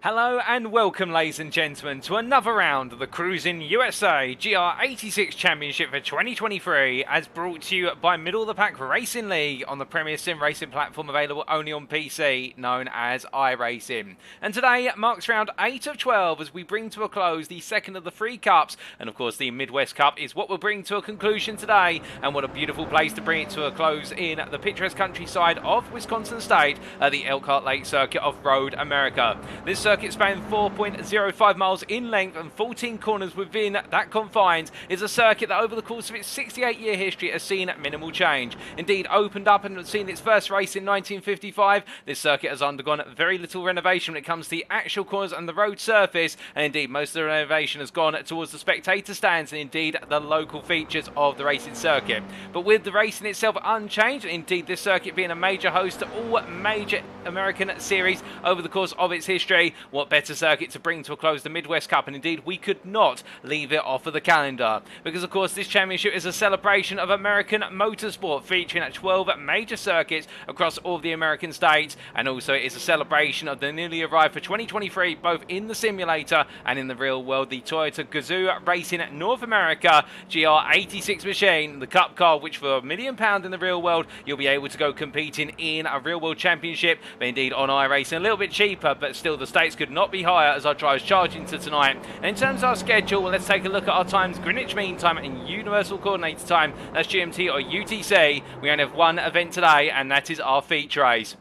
Hello and welcome, ladies and gentlemen, to another round of the Cruising USA GR86 Championship for 2023, as brought to you by Middle of the Pack Racing League on the premier sim racing platform available only on PC, known as iRacing. And today marks round 8 of 12 as we bring to a close the second of the three cups, and of course the Midwest Cup is what we'll bring to a conclusion today, and what a beautiful place to bring it to a close in the picturesque countryside of Wisconsin State at the Elkhart Lake circuit of Road America. This circuit spanning 4.05 miles in length and 14 corners within that confines is a circuit that over the course of its 68-year history has seen minimal change. Indeed, opened up and seen its first race in 1955, this circuit has undergone very little renovation when it comes to the actual corners and the road surface, and indeed most of the renovation has gone towards the spectator stands and indeed the local features of the racing circuit. But with the racing itself unchanged, indeed this circuit being a major host to all major American series over the course of its history, what better circuit to bring to a close the Midwest Cup, and indeed we could not leave it off of the calendar, because of course this championship is a celebration of American motorsport featuring at 12 major circuits across all of the American states, and also it is a celebration of the newly arrived for 2023 both in the simulator and in the real world, the Toyota Gazoo Racing North America GR86 machine, the cup car which for £1 million in the real world you'll be able to go competing in a real world championship, but indeed on iRacing a little bit cheaper, but still the stakes could not be higher as our drivers charge into tonight. And in terms of our schedule, well, let's take a look at our times: Greenwich Mean Time and Universal Coordinator Time, that's GMT or UTC. We only have one event today, and that is our feature race.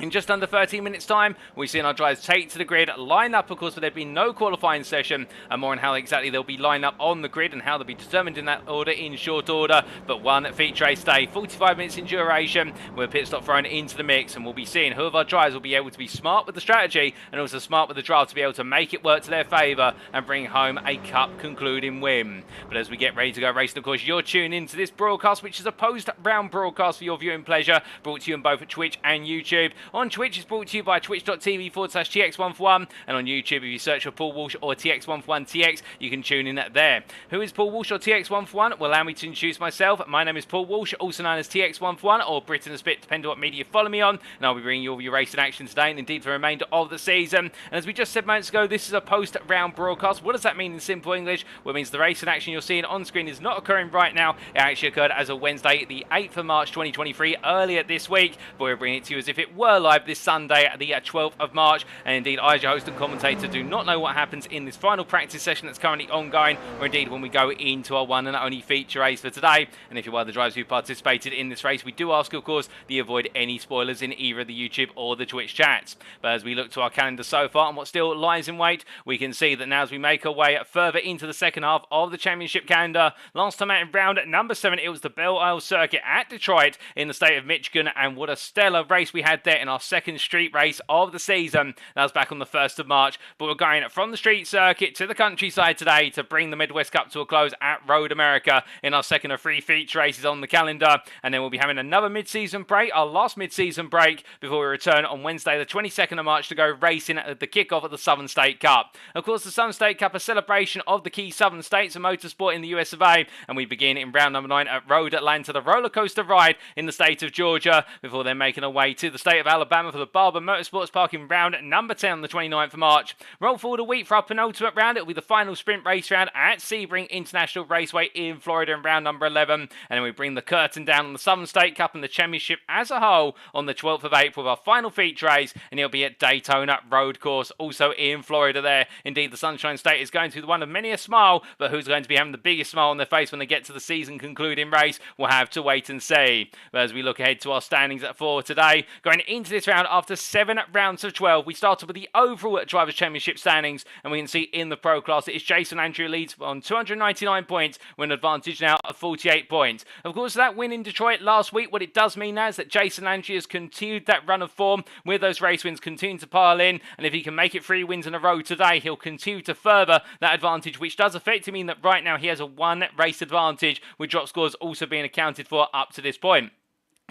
In just under 13 minutes time, we've seen our drivers take to the grid, line up, of course, but there'll be no qualifying session, and more on how exactly they'll be lined up on the grid and how they'll be determined in that order in short order. But one feature race day, 45 minutes in duration, with a pit stop thrown into the mix, and we'll be seeing who of our drivers will be able to be smart with the strategy and also smart with the drive to be able to make it work to their favour and bring home a cup concluding win. But as we get ready to go racing, of course, you're tuned into this broadcast, which is a post-round broadcast for your viewing pleasure, brought to you on both Twitch and YouTube. On Twitch, it's brought to you by twitch.tv/TX141, and on YouTube, if you search for Paul Walsh or TX141TX, you can tune in there. Who is Paul Walsh or TX141? Well, allow me to introduce myself. My name is Paul Walsh, also known as TX141 or Britain and Spit, depending on what media you follow me on, and I'll be bringing you all your racing action today and indeed for the remainder of the season. And as we just said moments ago, this is a post-round broadcast. What does that mean in simple English? Well, it means the racing action you're seeing on screen is not occurring right now. It actually occurred as of Wednesday, the 8th of March 2023, earlier this week, but we're bringing it to you as if it were live this Sunday, the 12th of March. And indeed, I, as your host and commentator, do not know what happens in this final practice session that's currently ongoing, or indeed when we go into our one and only feature race for today. And if you're one of the drivers who participated in this race, we do ask, of course, that you avoid any spoilers in either the YouTube or the Twitch chats. But as we look to our calendar so far and what still lies in wait, we can see that now as we make our way further into the second half of the championship calendar, last time out in round number 7, it was the Belle Isle circuit at Detroit in the state of Michigan, and what a stellar race we had there in our second street race of the season. That was back on the 1st of March, but we're going from the street circuit to the countryside today to bring the Midwest Cup to a close at Road America in our second of 3 feature races on the calendar, and then we'll be having another mid-season break, our last mid-season break, before we return on Wednesday the 22nd of March to go racing at the kickoff of the Southern State Cup. Of course, the Southern State Cup, a celebration of the key southern states of motorsport in the US of A, and we begin in round number 9 at Road Atlanta, the roller coaster ride in the state of Georgia, before then making our way to the state of Alabama for the Barber Motorsports Park in round number 10 on the 29th of March. Roll forward a week for our penultimate round. It will be the final sprint race round at Sebring International Raceway in Florida in round number 11, and then we bring the curtain down on the Southern State Cup and the championship as a whole on the 12th of April with our final feature race, and it'll be at Daytona Road Course, also in Florida there. Indeed, the Sunshine State is going to be one of many a smile, but who's going to be having the biggest smile on their face when they get to the season concluding race, we'll have to wait and see. But as we look ahead to our standings for today, going into this round after 7 rounds of 12, we started with the overall Drivers' Championship standings, and we can see in the Pro class it is Jason Andrew leads on 299 points, with an advantage now of 48 points. Of course, that win in Detroit last week, what it does mean now is that Jason Andrew has continued that run of form with those race wins continuing to pile in, and if he can make it 3 wins in a row today, he'll continue to further that advantage, which does effectively mean that right now he has a 1 race advantage, with drop scores also being accounted for up to this point.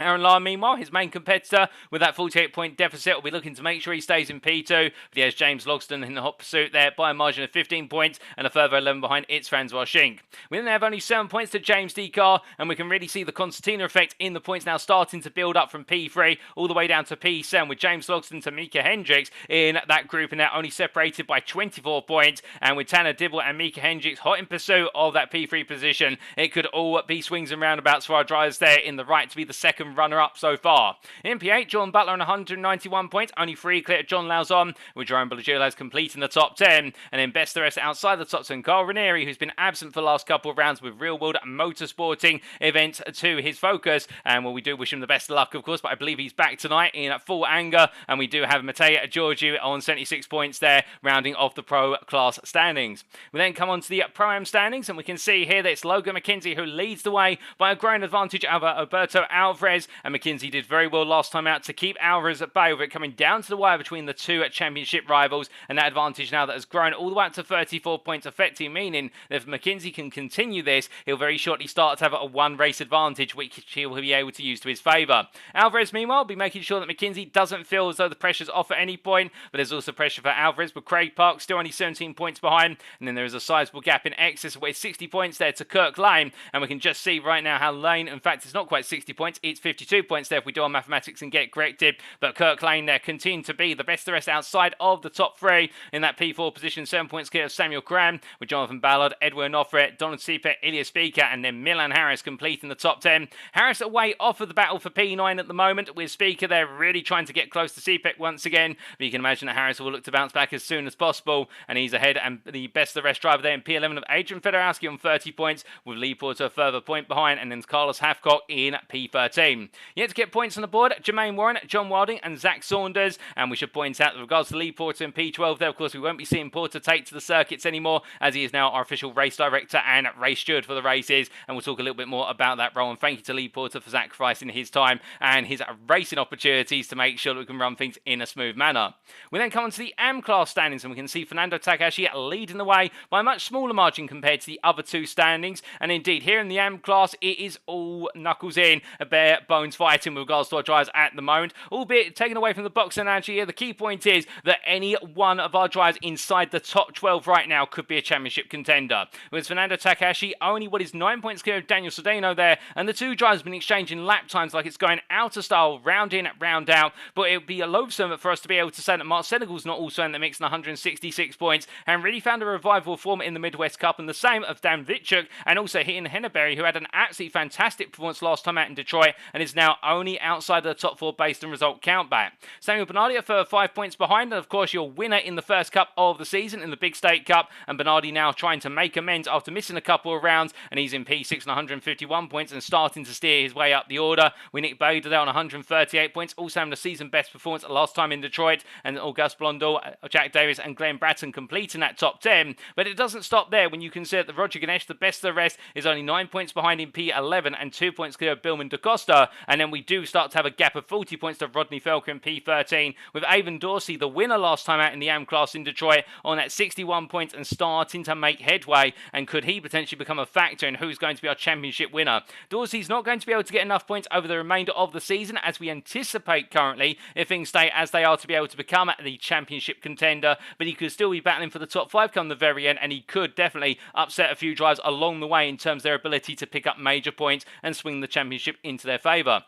Aaron Lara, meanwhile, his main competitor, with that 48-point deficit, will be looking to make sure he stays in P2. But he has James Logston in the hot pursuit there by a margin of 15 points and a further 11 behind its Francois Schink. We then have only 7 points to James Decar, and we can really see the concertina effect in the points now starting to build up from P3 all the way down to P7, with James Logston to Mika Hendricks in that group, and they're only separated by 24 points. And with Tanner Dibble and Mika Hendricks hot in pursuit of that P3 position, it could all be swings and roundabouts for our drivers there in the right to be the second runner-up so far. In P8, John Butler on 191 points, only 3 clear John Lauzon, with Jerome Balagiles completing the top 10. And then best the rest outside the top 10, Carl Ranieri, who's been absent for the last couple of rounds with real-world motorsporting events to his focus. And well, we do wish him the best of luck, of course, but I believe he's back tonight in full anger. And we do have Matteo Giorgio on 76 points there, rounding off the pro class standings. We then come on to the Pro-Am standings, and we can see here that it's Logan McKenzie who leads the way by a growing advantage over Alberto Alvarez. And McKenzie did very well last time out to keep Alvarez at bay, with it coming down to the wire between the two championship rivals, and that advantage now that has grown all the way up to 34 points, effectively meaning that if McKenzie can continue this, he'll very shortly start to have a one-race advantage, which he'll be able to use to his favour. Alvarez, meanwhile, will be making sure that McKenzie doesn't feel as though the pressure's off at any point, but there's also pressure for Alvarez, with Craig Park still only 17 points behind, and then there is a sizable gap in excess of 60 points there to Kirk Lane, and we can just see right now how Lane, in fact, it's not quite 60 points, it's 52 points there if we do our mathematics and get corrected, but Kirk Lane there continuing to be the best of the rest outside of the top 3 in that P4 position, 7 points clear of Samuel Graham, with Jonathan Ballard, Edwin Offred, Donald Seeper, Ilya Speaker, and then Milan Harris completing the top 10. Harris away off of the battle for P9 at the moment, with Speaker there really trying to get close to CPEC once again, but you can imagine that Harris will look to bounce back as soon as possible, and he's ahead, and the best of the rest driver there in P11 of Adrian Fedorowski on 30 points, with Lee Porter a further point behind, and then Carlos Hathcock in P13. Yet to get points on the board, Jermaine Warren, John Wilding, and Zach Saunders, and we should point out with regards to Lee Porter in P12 there, of course, we won't be seeing Porter take to the circuits anymore, as he is now our official race director and race steward for the races, and we'll talk a little bit more about that role, and thank you to Lee Porter for sacrificing his time and his racing opportunities to make sure that we can run things in a smooth manner. We then come on to the AM class standings, and we can see Fernando Takahashi leading the way by a much smaller margin compared to the other two standings, and indeed here in the AM class it is all knuckles in, a bare bones fighting with regards to our drivers at the moment, albeit taken away from the box analogy here. The key point is that any one of our drivers inside the top 12 right now could be a championship contender, with Fernando Takahashi only what is 9 points clear of Daniel Sodeno there, and the two drivers have been exchanging lap times like it's going out of style, round in, round out, but it would be a loathsome for us to be able to say that Mark Senegal's not also in the mix in 166 points, and really found a revival form in the Midwest Cup, and the same of Dan Vitchuk, and also Heaton Henneberry, who had an absolutely fantastic performance last time out in Detroit, and is now only outside of the top 4 based on result countback. Samuel Bernardi a further 5 points behind, and of course your winner in the first cup of the season in the Big State Cup, and Bernardi now trying to make amends after missing a couple of rounds, and he's in P6 and 151 points and starting to steer his way up the order. We Nick Bader there on 138 points, also having the season best performance last time in Detroit, and Auguste Blondel, Jack Davis and Glenn Bratton completing that top 10, but it doesn't stop there when you consider that Roger Ganesh, the best of the rest, is only 9 points behind in P11 and 2 points clear of Billman DaCosta, and then we do start to have a gap of 40 points to Rodney Felker in P13, with Avon Dorsey, the winner last time out in the AM class in Detroit, on at 61 points and starting to make headway, and could he potentially become a factor in who's going to be our championship winner? Dorsey's not going to be able to get enough points over the remainder of the season, as we anticipate currently, if things stay as they are, to be able to become the championship contender, but he could still be battling for the top 5 come the very end, and he could definitely upset a few drives along the way in terms of their ability to pick up major points and swing the championship into their favour.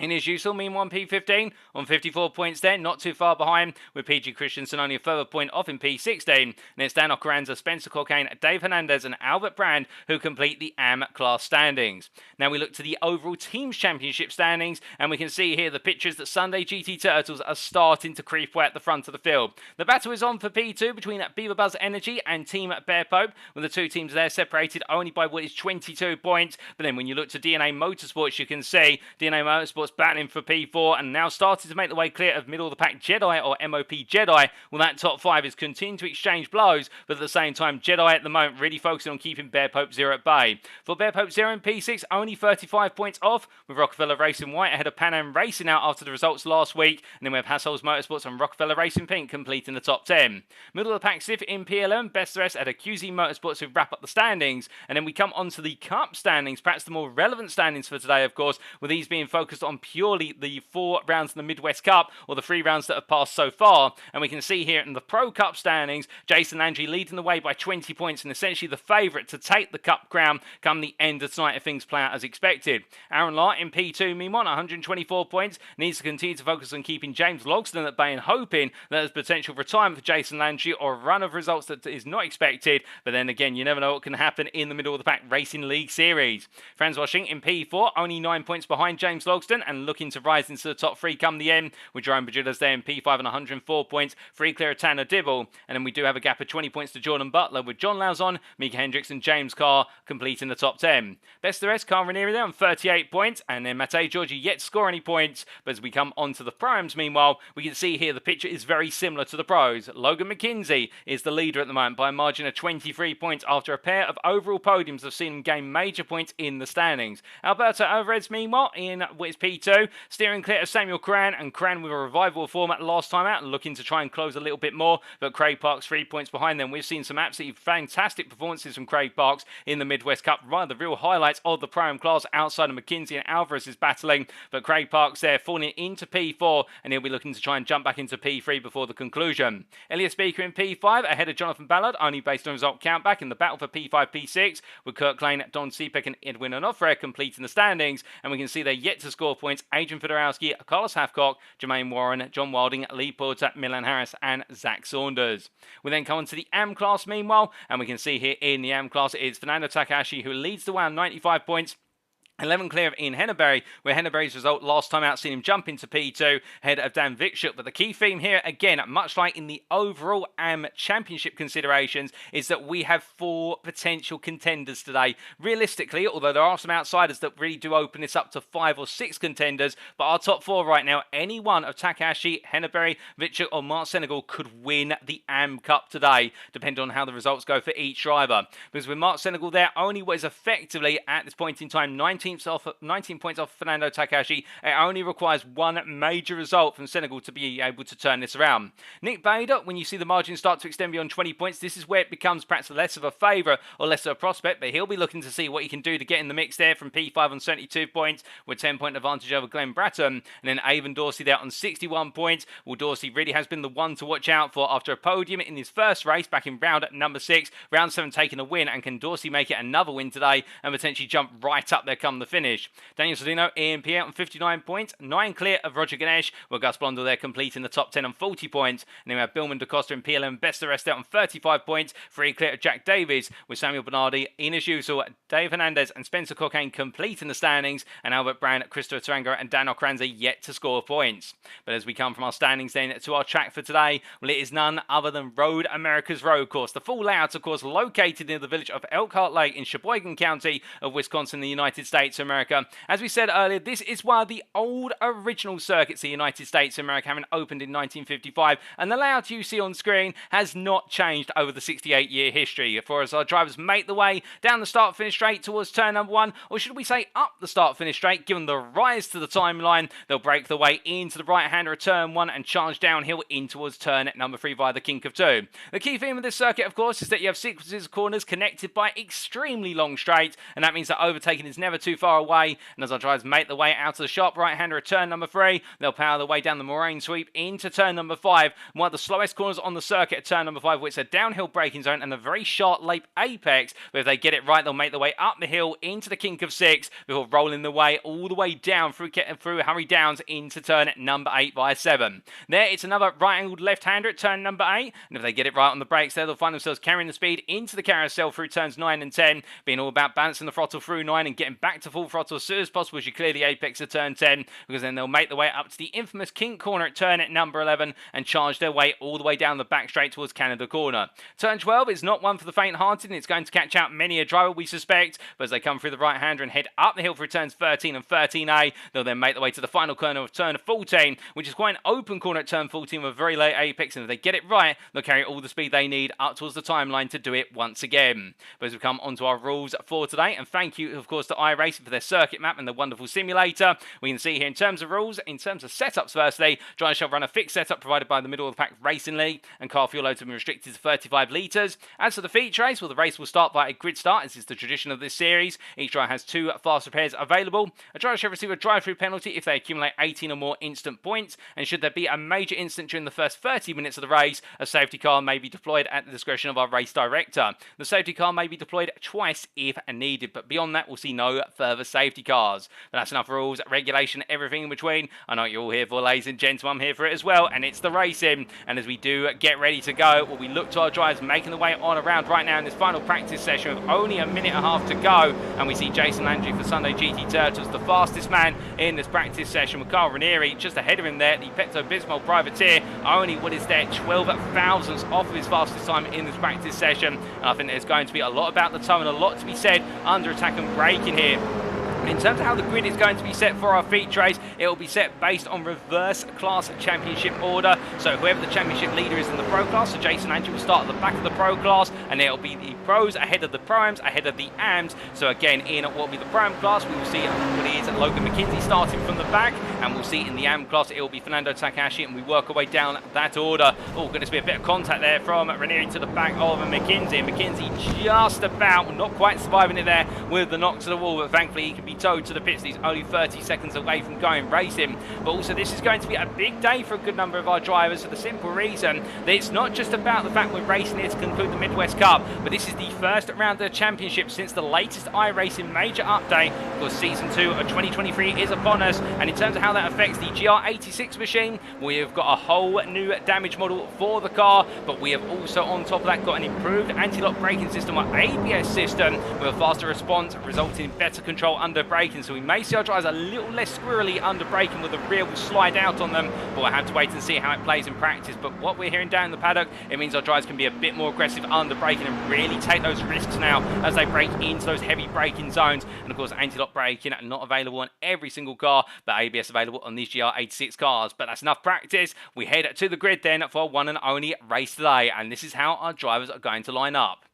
In his usual, meanwhile, P15 on 54 points there, not too far behind, with PG Christensen only a further point off in P16. And it's Dan Ocaranza, Spencer Cockane, Dave Hernandez and Albert Brand who complete the AM class standings. Now we look to the overall Teams Championship standings, and we can see here the pictures that Sunday GT Turtles are starting to creep away at the front of the field. The battle is on for P2 between Beaver Buzz Energy and Team Bear Pope, with the two teams there separated only by what is 22 points. But then when you look to DNA Motorsports, you can see DNA Motorsports battling for P4 and now starting to make the way clear of middle of the pack Jedi or MOP Jedi. Well, that top 5 is continuing to exchange blows, but at the same time Jedi at the moment really focusing on keeping Bear Pope 0 at bay. For Bear Pope 0 in P6, only 35 points off, with Rockefeller Racing White ahead of Pan Am Racing out after the results last week, and then we have Hassel's Motorsports and Rockefeller Racing Pink completing the top 10. Middle of the pack Sif in PLM, best of the rest at a QZ Motorsports who wrap up the standings, and then we come on to the Cup standings, perhaps the more relevant standings for today, of course, with these being focused on on purely the 4 rounds in the Midwest Cup, or the 3 rounds that have passed so far. And we can see here in the Pro Cup standings, Jason Landry leading the way by 20 points and essentially the favourite to take the Cup crown come the end of tonight if things play out as expected. Aaron Lart in P2, meanwhile, 124 points, needs to continue to focus on keeping James Logsdon at bay and hoping that there's potential retirement for Jason Landry or a run of results that is not expected. But then again, you never know what can happen in the middle of the pack Racing League Series. Franz Washing in P4, only 9 points behind James Logsdon and looking to rise into the top 3 come the end, with Jerome Bajilas there in P5 and 104 points, 3 clear of Tanner Dibble. And then we do have a gap of 20 points to Jordan Butler, with John Lauzon, Mika Hendricks and James Carr completing the top 10. Best of the rest, Carl Ranieri there on 38 points, and then Matej Georgi yet to score any points. But as we come on to the Primes, meanwhile, we can see here the picture is very similar to the Pros. Logan McKenzie is the leader at the moment by a margin of 23 points after a pair of overall podiums have seen him gain major points in the standings. Alberto Alvarez, meanwhile, in his P2, steering clear of Samuel Cran, and Cran with a revival format last time out, looking to try and close a little bit more, but Craig Parks 3 points behind them. We've seen some absolutely fantastic performances from Craig Parks in the Midwest Cup, one of the real highlights of the Prime class outside of McKenzie and Alvarez is battling, but Craig Parks there falling into P4, and he'll be looking to try and jump back into P3 before the conclusion. Elias Beaker in P5 ahead of Jonathan Ballard, only based on result countback in the battle for P5, P6, with Kirk Lane, Don Cepek and Edwin Onofre completing the standings, and we can see they're yet to score points. Adrian Fedorowski, Carlos Hathcock, Jermaine Warren, John Wilding, Lee Porter, Milan Harris and Zach Saunders. We then come on to the AM class meanwhile, and we can see here in the AM class it's Fernando Takahashi who leads the way on 95 points. 11 clear of Ian Henneberry, where Henneberry's result last time out seen him jump into P2 ahead of Dan Vikshuk. But the key theme here, again, much like in the overall AM Championship considerations, is that we have 4 potential contenders today. Realistically, although there are some outsiders that really do open this up to 5 or 6 contenders, but our top 4 right now, any one of Takahashi, Henneberry, Vikshuk or Mark Senegal could win the AM Cup today, depending on how the results go for each driver. Because with Mark Senegal there, only what is effectively, at this point in time, 19 points off Fernando Takahashi. It only requires 1 major result from Senegal to be able to turn this around. Nick Bader, when you see the margin start to extend beyond 20 points, this is where it becomes perhaps less of a favourite or less of a prospect, but he'll be looking to see what he can do to get in the mix there from P5 on 72 points with 10-point advantage over Glenn Bratton, and then Avon Dorsey there on 61 points. Well, Dorsey really has been the one to watch out for after a podium in his first race back in round number 6, round 7 taking a win, and can Dorsey make it another win today and potentially jump right up there come the finish. Daniel Sodino, EMP out on 59 points, 9 clear of Roger Ganesh, with Gus Blondell there completing the top 10 on 40 points. And then we have Billman DaCosta and PLM Best of the Rest out on 35 points, 3 clear of Jack Davies, with Samuel Bernardi, Ines Usul, Dave Hernandez and Spencer Cockayne completing the standings, and Albert Brown, Christopher Tarango and Dan Okranza yet to score points. But as we come from our standings then to our track for today, well, it is none other than Road America's Road Course. The full layout, of course, located in the village of Elkhart Lake in Sheboygan County of Wisconsin, the United States of America. As we said earlier, this is one of the old original circuits of the United States of America, having opened in 1955, and the layout you see on screen has not changed over the 68-year history. For as our drivers make the way down the start-finish straight towards turn number 1, or should we say up the start-finish straight, given the rise to the timeline, they'll break the way into the right-hander of turn 1 and charge downhill in towards turn number 3 via the kink of 2. The key theme of this circuit, of course, is that you have sequences of corners connected by extremely long straights, and that means that overtaking is never too far away. And as our drivers make the way out to the sharp right-hander of turn number 3, they'll power their way down the moraine sweep into turn number 5. One of the slowest corners on the circuit at turn number 5, which is a downhill braking zone and a very sharp late apex. But if they get it right, they'll make their way up the hill into the kink of 6 before rolling their way all the way down through Harry Downs into turn number 8 via 7. There, it's another right-angled left-hander at turn number 8. And if they get it right on the brakes there, they'll find themselves carrying the speed into the carousel through turns 9 and 10, being all about balancing the throttle through 9 and getting back to full throttle as soon as possible as you clear the apex of turn 10, because then they'll make their way up to the infamous kink corner at turn number 11 and charge their way all the way down the back straight towards Canada Corner. Turn 12 is not one for the faint-hearted, and it's going to catch out many a driver we suspect, but as they come through the right-hander and head up the hill through turns 13 and 13A, they'll then make their way to the final corner of turn 14, which is quite an open corner at turn 14 with a very late apex, and if they get it right, they'll carry all the speed they need up towards the timeline to do it once again. But as we come onto our rules for today, and thank you, of course, to iRacing iRacing for their circuit map and the wonderful simulator. We can see here in terms of rules, in terms of setups firstly, drivers shall run a fixed setup provided by the middle of the pack Racing League, and car fuel loads have been restricted to 35 litres. As for the feature race, well, the race will start by a grid start, as is the tradition of this series. Each driver has 2 fast repairs available. A driver shall receive a drive-through penalty if they accumulate 18 or more instant points, and should there be a major incident during the first 30 minutes of the race, a safety car may be deployed at the discretion of our race director. The safety car may be deployed twice if needed, but beyond that we'll see no further safety cars. But that's enough rules, regulation, everything in between. I know what you're all here for, ladies and gentlemen. I'm here for it as well, and it's the racing. And as we do get ready to go, well, we look to our drivers making the way on around right now in this final practice session with only a minute and a half to go, and we see Jason Landry for Sunday GT Turtles, the fastest man in this practice session, with Carl Ranieri just ahead of him there, the Pepto-Bismol privateer, only what is there 12 thousandths off of his fastest time in this practice session. And I think there's going to be a lot about the toe and a lot to be said under attack and braking here. In terms of how the grid is going to be set for our feature race, it will be set based on reverse class championship order. So whoever the championship leader is in the pro class, so Jason Andrew will start at the back of the pro class, and it'll be the pros ahead of the pro-ams, ahead of the AMs. So again, in what will be the pro-am class, we will see what is Logan McKenzie starting from the back, and we'll see in the AM class, it will be Fernando Takahashi, and we work our way down that order. Oh, goodness, be a bit of contact there from Ranieri to the back of McKenzie. McKenzie just about, not quite surviving it there with the knock to the wall, but thankfully he can be towed to the pits. He's only 30 seconds away from going racing. But also this is going to be a big day for a good number of our drivers, for the simple reason that it's not just about the fact we're racing here to conclude the Midwest Cup, but this is the first round of the championship since the latest iRacing major update, because season 2 of 2023 is upon us. And in terms of how that affects the GR86 machine, we have got a whole new damage model for the car, but we have also on top of that got an improved anti-lock braking system, or ABS system, with a faster response resulting in better control under braking. So we may see our drivers a little less squirrely under braking, with the rear will slide out on them, but we'll have to wait and see how it plays in practice. But what we're hearing down in the paddock, it means our drivers can be a bit more aggressive under braking and really take those risks now as they break into those heavy braking zones. And of course, anti-lock braking not available on every single car, but ABS available on these GR86 cars. But that's enough practice. We head to the grid then for one and only race today, and this is how our drivers are going to line up.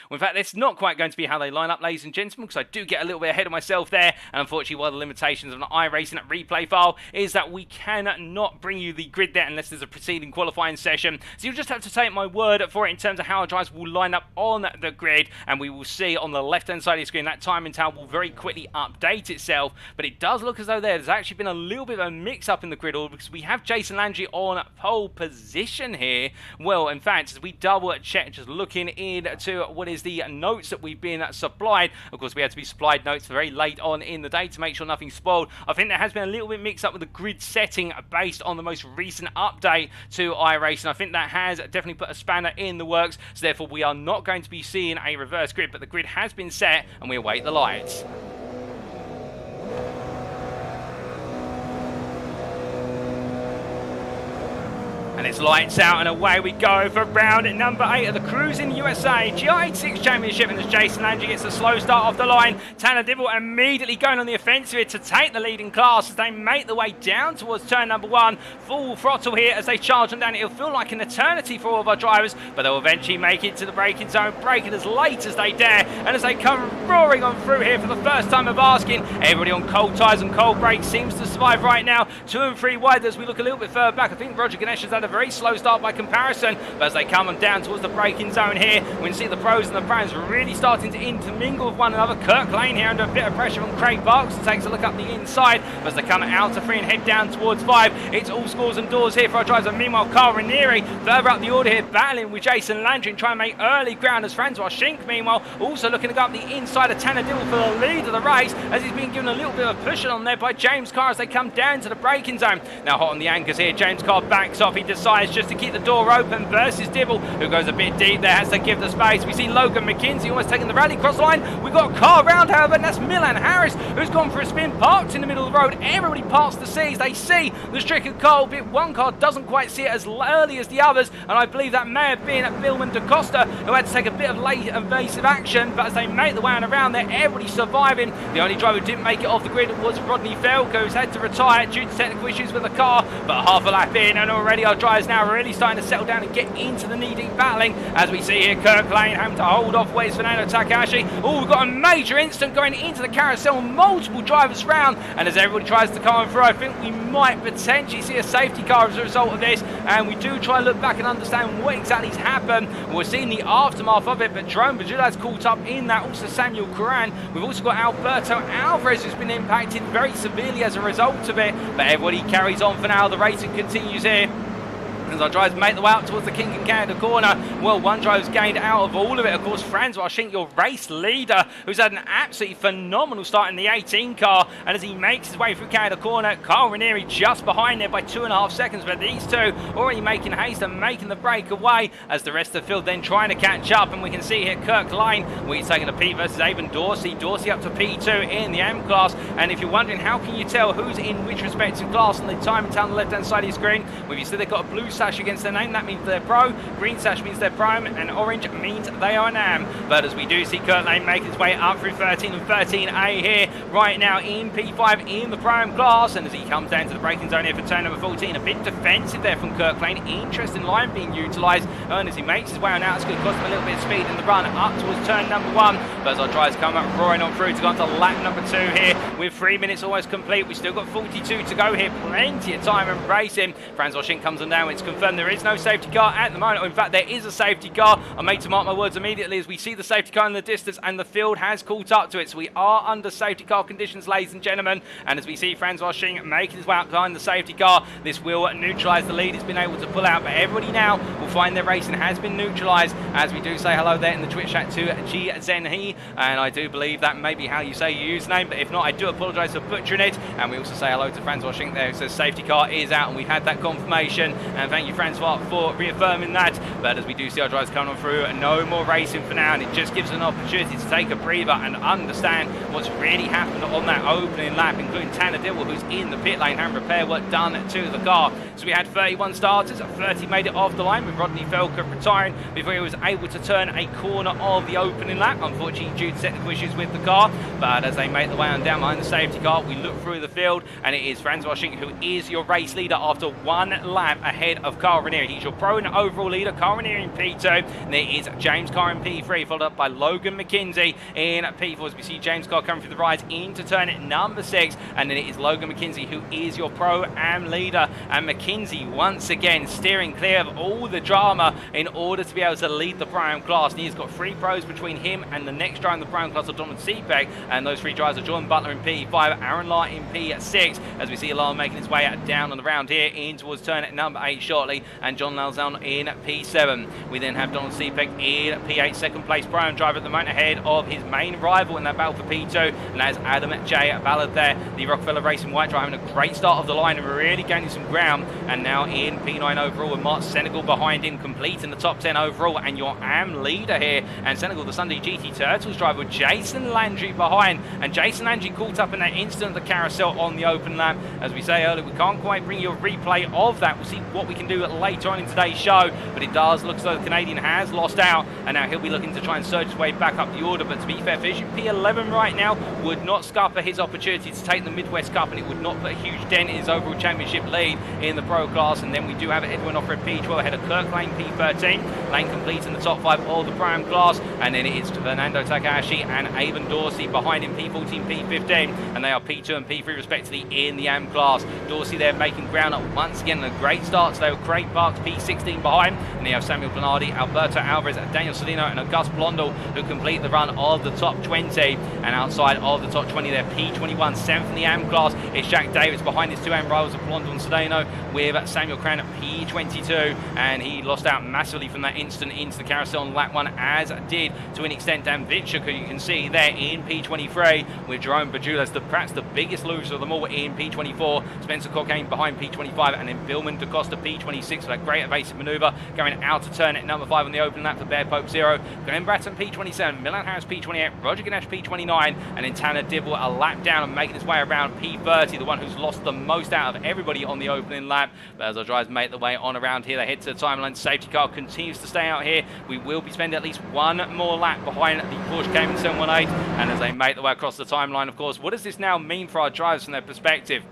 Well, in fact, that's not quite going to be how they line up, ladies and gentlemen, because I do get a little bit ahead of myself there. And unfortunately, one of the limitations of an iRacing replay file is that we cannot bring you the grid there unless there's a preceding qualifying session. So you'll just have to take my word for it in terms of how our drivers will line up on the grid. And we will see on the left-hand side of the screen that timing tower will very quickly update itself. But it does look as though there's actually been a little bit of a mix-up in the grid order, because we have Jason Landry on pole position here. Well, in fact, as we double-check, just looking into what is the notes that we've been supplied. Of course, we had to be supplied notes very late on in the day to make sure nothing's spoiled. I think there has been a little bit mixed up with the grid setting based on the most recent update to iRacing. I think that has definitely put a spanner in the works, so therefore we are not going to be seeing a reverse grid, but the grid has been set and we await the lights. And it's lights out and away we go for round number 8 of the Cruising USA GR86 Championship. And as Jason Landry gets a slow start off the line, Tanner Dibble immediately going on the offensive here to take the lead in class as they make the way down towards turn number 1. Full throttle here as they charge them down. It'll feel like an eternity for all of our drivers, but they'll eventually make it to the braking zone, braking as late as they dare. And as they come roaring on through here for the first time of asking, everybody on cold tyres and cold brakes seems to survive right now. 2 and 3 wide as we look a little bit further back. I think Roger Ganesh has had a very slow start by comparison, but as they come on down towards the braking zone here, we can see the pros and the prams really starting to intermingle with one another. Kirk Lane here under a bit of pressure from Craig Barks, takes a look up the inside, but as they come out of 3 and head down towards 5, it's all scores and doors here for our drivers. And meanwhile, Carl Ranieri further up the order here, battling with Jason Landry and trying to make early ground, as Francois Schenk meanwhile also looking to go up the inside of Tanner Dibble for the lead of the race, as he's been given a little bit of a push on there by James Carr as they come down to the braking zone. Now hot on the anchors here, James Carr backs off. He decides just to keep the door open versus Dibble, who goes a bit deep there, has to give the space. We see Logan McKenzie almost taking the rally cross line. We've got a car round, however, and that's Milan Harris, who's gone for a spin, parked in the middle of the road. Everybody parts to see as they see the stricken car, but one car doesn't quite see it as early as the others, and I believe that may have been Billman DaCosta, who had to take a bit of late evasive action, but as they make the way on around there, everybody surviving. The only driver who didn't make it off the grid was Rodney Felko, who's had to retire due to technical issues with the car, but half a lap in, and already our driver tyres now really starting to settle down and get into the knee-deep battling. As we see here, Kirk Lane having to hold off where's Fernando Takahashi. Oh, we've got a major incident going into the carousel, multiple drivers round, and as everybody tries to come through, I think we might potentially see a safety car as a result of this, and we do try and look back and understand what exactly has happened. We're seeing the aftermath of it, but Jerome Bajula's caught up in that, also Samuel Coran. We've also got Alberto Alvarez, who's been impacted very severely as a result of it, but everybody carries on for now. The racing continues here as our drivers make the way out towards the King and Canada corner. Well, one driver's gained out of all of it. Of course, Francois Schenk, your race leader, who's had an absolutely phenomenal start in the 18 car. And as he makes his way through Canada corner, Carl Ranieri just behind there by 2.5 seconds. But these two already making haste and making the breakaway as the rest of the field then trying to catch up. And we can see here Kirk Lane, we're taking a P versus Avon Dorsey. Dorsey up to P2 in the M class. And if you're wondering how can you tell who's in which respective class on the time down the left-hand side of your screen, well, you see they've got a blue sash against their name, that means they're pro, green sash means they're prime, and orange means they are an AM. But as we do see Kurt Lane make his way up through 13 and 13A here right now in P5 in the prime class, and as he comes down to the braking zone here for turn number 14, a bit defensive there from Kirk Lane, interesting line being utilised, and as he makes his way on out, it's going to cost him a little bit of speed in the run up towards turn number 1, but as our drivers come up roaring on through to go on to lap number 2 here with 3 minutes almost complete. We've still got 42 to go here, plenty of time and racing. Francois Schenk comes on down, it's confirmed there is no safety car at the moment. In fact, there is a safety car. I'm made to mark my words immediately as we see the safety car in the distance and the field has caught up to it. So we are under safety car conditions, ladies and gentlemen. And as we see Francois Schenk making his way up behind the safety car, this will neutralise the lead. It's been able to pull out, but everybody now will find their racing has been neutralised. As we do say hello there in the Twitch chat to G Zenhe, and I do believe that may be how you say your username, but if not, I do apologise for butchering it. And we also say hello to Francois Schenk there who says safety car is out, and we've had that confirmation. And thank you, Francois, for reaffirming that. But as we do see our drivers coming on through, no more racing for now, and it just gives us an opportunity to take a breather and understand what's really happened on that opening lap, including Tanner Dillwell, who's in the pit lane, having repair work done to the car. So we had 31 starters, 30 made it off the line, with Rodney Felker retiring before he was able to turn a corner of the opening lap, unfortunately due to technical issues with the car. But as they make the way on down behind the safety car, we look through the field, and it is Francois Schenk who is your race leader after 1 lap ahead of Carl Ranieri. He's your pro and overall leader, Carl Ranieri in P2, and there is James Carr in P3, followed up by Logan McKenzie in P4, as we see James Carr coming through the rise into turn number 6, and then it is Logan McKenzie who is your pro am leader, and McKenzie once again steering clear of all the drama in order to be able to lead the prime class. And he's got 3 pros between him and the next driver in the prime class of Donald Seebeck, and those 3 drivers are Jordan Butler in P5, Aaron Law in P6, as we see Law making his way down on the round here in towards turn number 8 shortly, and John Lalzone in P7. We then have Donald Seebeck in P8, second place prime driver at the moment, ahead of his main rival in that battle for P2, and that is Adam J. Ballard there, the Rockefeller Racing white driver, having a great start of the line and really gaining some ground, and now in P9 overall with Mark Senegal behind him, completing the top 10 overall, and your AM leader here, and Senegal, the Sunday GT Turtles driver, with Jason Landry behind, and Jason Landry caught up in that instant of the carousel on the open lap. As we say earlier, we can't quite bring you a replay of that. We'll see what we can do later on in today's show, but it does look as though the Canadian has lost out, and now he'll be looking to try and surge his way back up the order. But to be fair, finishing P11 right now would not scupper his opportunity to take the Midwest Cup, and it would not put a huge dent in his overall championship lead in the pro class. And then we do have Edwin Offer at P12 ahead of Kirk Lane P13, Lane complete in the top 5 of the prime class, and then it is Fernando Takahashi and Avon Dorsey behind him, P14, P15, and they are P2 and P3 respectively in the AM class. Dorsey there making ground up once again, and a great start today with Craig Parks P16 behind, and they have Samuel Bernardi, Alberto Alvarez, Daniel Solino and Auguste Blondel who complete the run of the top 20, and outside of the top 20 there, P21, 7th in the AM class, is Jack Davis behind his 2 AM rivals of Blondel and Solino, with Samuel Cran at P22, and he lost out massively from that instant into the carousel on lap 1, as did to an extent Dan Vitchuk, who you can see there in P23, with Jerome Bajula perhaps the biggest loser of them all in P24, Spencer Cockane behind P25, and then Billman DaCosta P26 for that great evasive manoeuvre, going out to turn at number 5 on the open lap for Bear Pope 0, Glenn Bratton P27, Milan Harris P28, Roger Ganesh P29, and then Tanner Dibble a lap down and making his way around P30, the one who's lost the most out of everybody on the opening lap. But as our drivers make the way on around here, they head to the timeline. Safety car continues to stay out here. We will be spending at least 1 more lap behind the Porsche Cayman 718, and as they make the way across the timeline, of course, what does this now mean for our drivers from their perspective?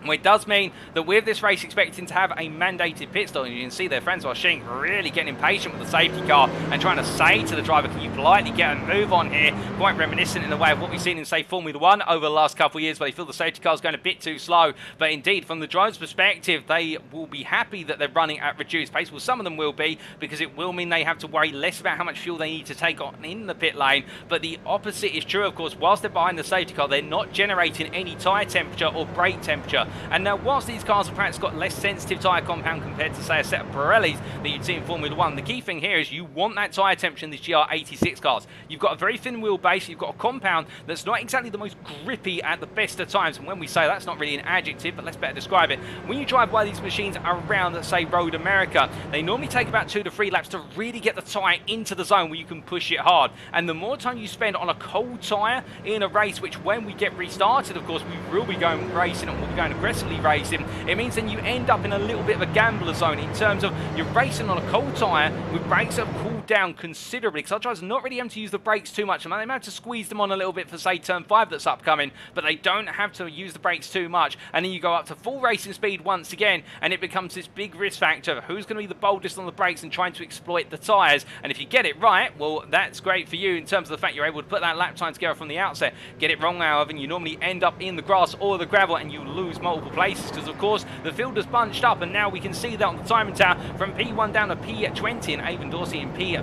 Well, it does mean that with this race expecting to have a mandated pit stop, and you can see there Francois Schenck really getting impatient with the safety car and trying to say to the driver, can you politely get a move on here? Quite reminiscent in the way of what we've seen in, say, Formula 1 over the last couple of years, where they feel the safety car is going a bit too slow. But indeed, from the driver's perspective, they will be happy that they're running at reduced pace. Well, some of them will be, because it will mean they have to worry less about how much fuel they need to take on in the pit lane. But the opposite is true, of course. Whilst they're behind the safety car, they're not generating any tyre temperature or brake temperature. And now, whilst these cars have perhaps got less sensitive tyre compound compared to, say, a set of Pirellis that you'd see in Formula 1, the key thing here is you want that tyre temperature in these GR86 cars. You've got a very thin wheelbase, you've got a compound that's not exactly the most grippy at the best of times. And when we say that's not really an adjective, but let's better describe it. When you drive by these machines around, let's say, Road America, they normally take about 2 to 3 laps to really get the tyre into the zone where you can push it hard. And the more time you spend on a cold tyre in a race, which when we get restarted, of course, we will be going racing and we'll be going aggressively racing, it means then you end up in a little bit of a gambler zone in terms of you're racing on a cold tyre with brakes that have cooled down considerably, because our drivers are not really able to use the brakes too much. I mean, they might have to squeeze them on a little bit for, say, turn 5 that's upcoming, but they don't have to use the brakes too much. And then you go up to full racing speed once again, and it becomes this big risk factor of who's going to be the boldest on the brakes and trying to exploit the tyres. And if you get it right, well, that's great for you in terms of the fact you're able to put that lap time together from the outset. Get it wrong, however, and you normally end up in the grass or the gravel, and you lose multiple places because, of course, the field has bunched up, and now we can see that on the timing tower from P1 down to P20, and Avon Dorsey in P15.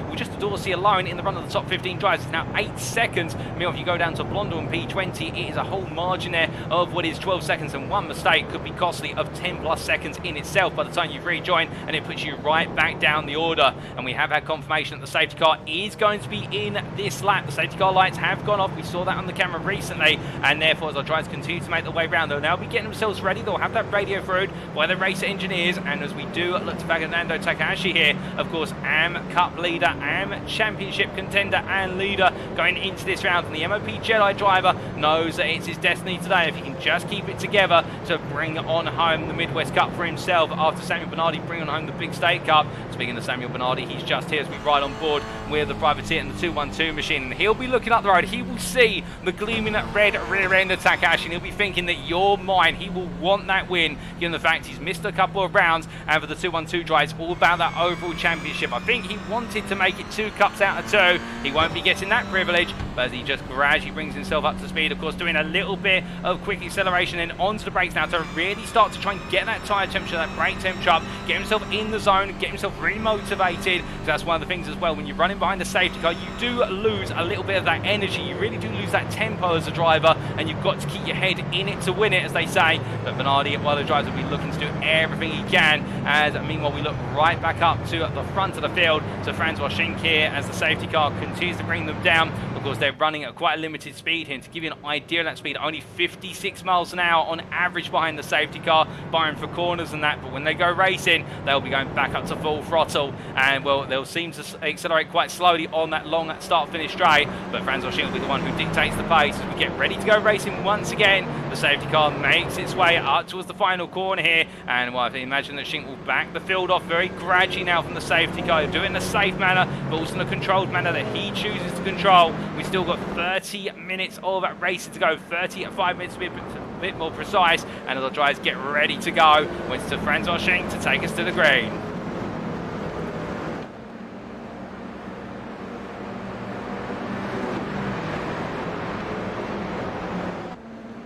Well, just Dorsey alone in the run of the top 15 drivers is now 8 seconds. Meanwhile, if you go down to Blondell in P20, it is a whole margin there of what is 12 seconds, and one mistake could be costly of 10 plus seconds in itself by the time you've rejoined, and it puts you right back down the order. And we have had confirmation that the safety car is going to be in this lap. The safety car lights have gone off. We saw that on the camera recently, and therefore, as our drivers continue to make their way around, they'll now be getting themselves ready. They'll have that radio through by the race engineers, and as we do look to Fernando Takahashi here, of course, AM Cup leader, AM Championship contender and leader going into this round, and the MOP Jedi driver knows that it's his destiny today if he can just keep it together to bring on home the Midwest Cup for himself after Samuel Bernardi bringing home the Big State Cup. Speaking of Samuel Bernardi, he's just here as we ride on board with the privateer and the 212 machine, and he'll be looking up the road. He will see the gleaming red rear end of Takahashi, and he'll be thinking that you're mine. He will want that win, given the fact he's missed a couple of rounds, and for the 212 drive, it's all about that overall championship. I think he wanted to make it 2 cups out of 2. He won't be getting that privilege, but as he just gradually brings himself up to speed, of course, doing a little bit of quick acceleration and onto the brakes now to really start to try and get that tyre temperature, that brake temperature up, get himself in the zone, get himself remotivated. So that's one of the things as well, when you're running behind the safety car, you do lose a little bit of that energy. You really do lose that tempo as a driver, and you've got to keep your head in it to win it, as they say. But Bernardi, while the drivers will be looking to do everything he can, as meanwhile we look right back up to the front of the field to Francois Schenck here as the safety car continues to bring them down. Of course, they're running at quite a limited speed here. To give you an idea of that speed, only 56 miles an hour on average behind the safety car, barring for corners and that. But when they go racing, they'll be going back up to full throttle, and well, they'll seem to accelerate quite slowly on that long start-finish straight. But Francois Schenck will be the one who dictates the pace as we get ready to go racing once again. The safety car makes its way up towards the final corner here, and well, I imagine that Schenck will back the field off very gradually now from the safety car. He'll do it in a safe manner, but also in a controlled manner that he chooses to control. We've still got 30 minutes of racing to go, 35 minutes to be a bit more precise, and as our drivers get ready to go, it's to Francois Schenck to take us to the green.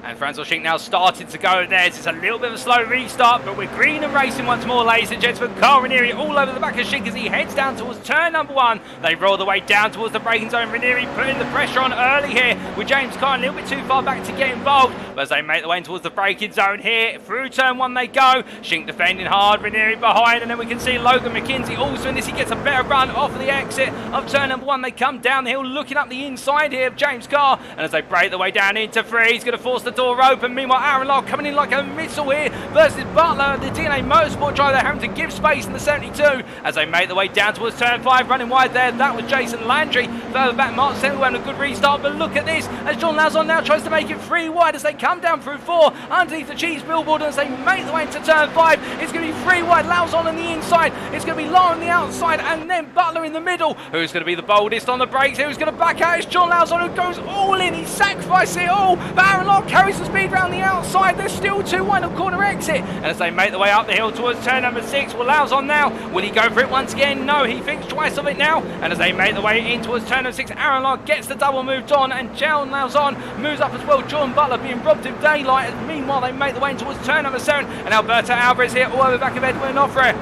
And Francois Schenck now started to go there. It's a little bit of a slow restart, but we're green and racing once more, ladies and gentlemen. Carl Ranieri all over the back of Schenck as he heads down towards turn number 1. They roll the way down towards the braking zone. Ranieri putting the pressure on early here with James Carr a little bit too far back to get involved. But as they make their way towards the braking zone here, through turn 1 they go. Schenck defending hard, Ranieri behind, and then we can see Logan McKenzie also in this. He gets a better run off of the exit of turn number 1. They come down the hill looking up the inside here of James Carr, and as they break their way down into 3, he's going to force the door open. Meanwhile, Aaron Lyle coming in like a missile here, versus Butler, the DNA Motorsport driver, having to give space in the 72 as they make their way down towards turn 5, running wide there. That was Jason Landry. Further back, Mark Sennill having a good restart, but look at this as John Lauzon now tries to make it 3 wide as they come down through 4 underneath the cheese billboard, and as they make their way into turn 5, it's going to be 3 wide. Lauzon on the inside, it's going to be Law on the outside, and then Butler in the middle. Who's going to be the boldest on the brakes? Who's going to back out? It's John Lauzon who goes all in. He sacrifices it all, but Aaron Law carries the speed around the outside. There's still 2 wide on corner exit, and as they make their way up the hill towards turn number 6, well, Lauzon now, will he go for it once again? No, he thinks twice of it now, and as they make their way in towards turn number 6, Aaron Law gets the double moved on, and John Lauzon moves up as well. John Butler being robbed of daylight, and meanwhile they make their way in towards turn number 7, and Alberto Alvarez here all over the back of Edwin Onofre.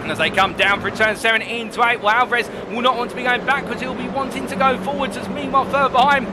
And as they come down through turn 7 into 8, well, Alvarez will not want to be going backwards, he'll be wanting to go forwards, as meanwhile further behind,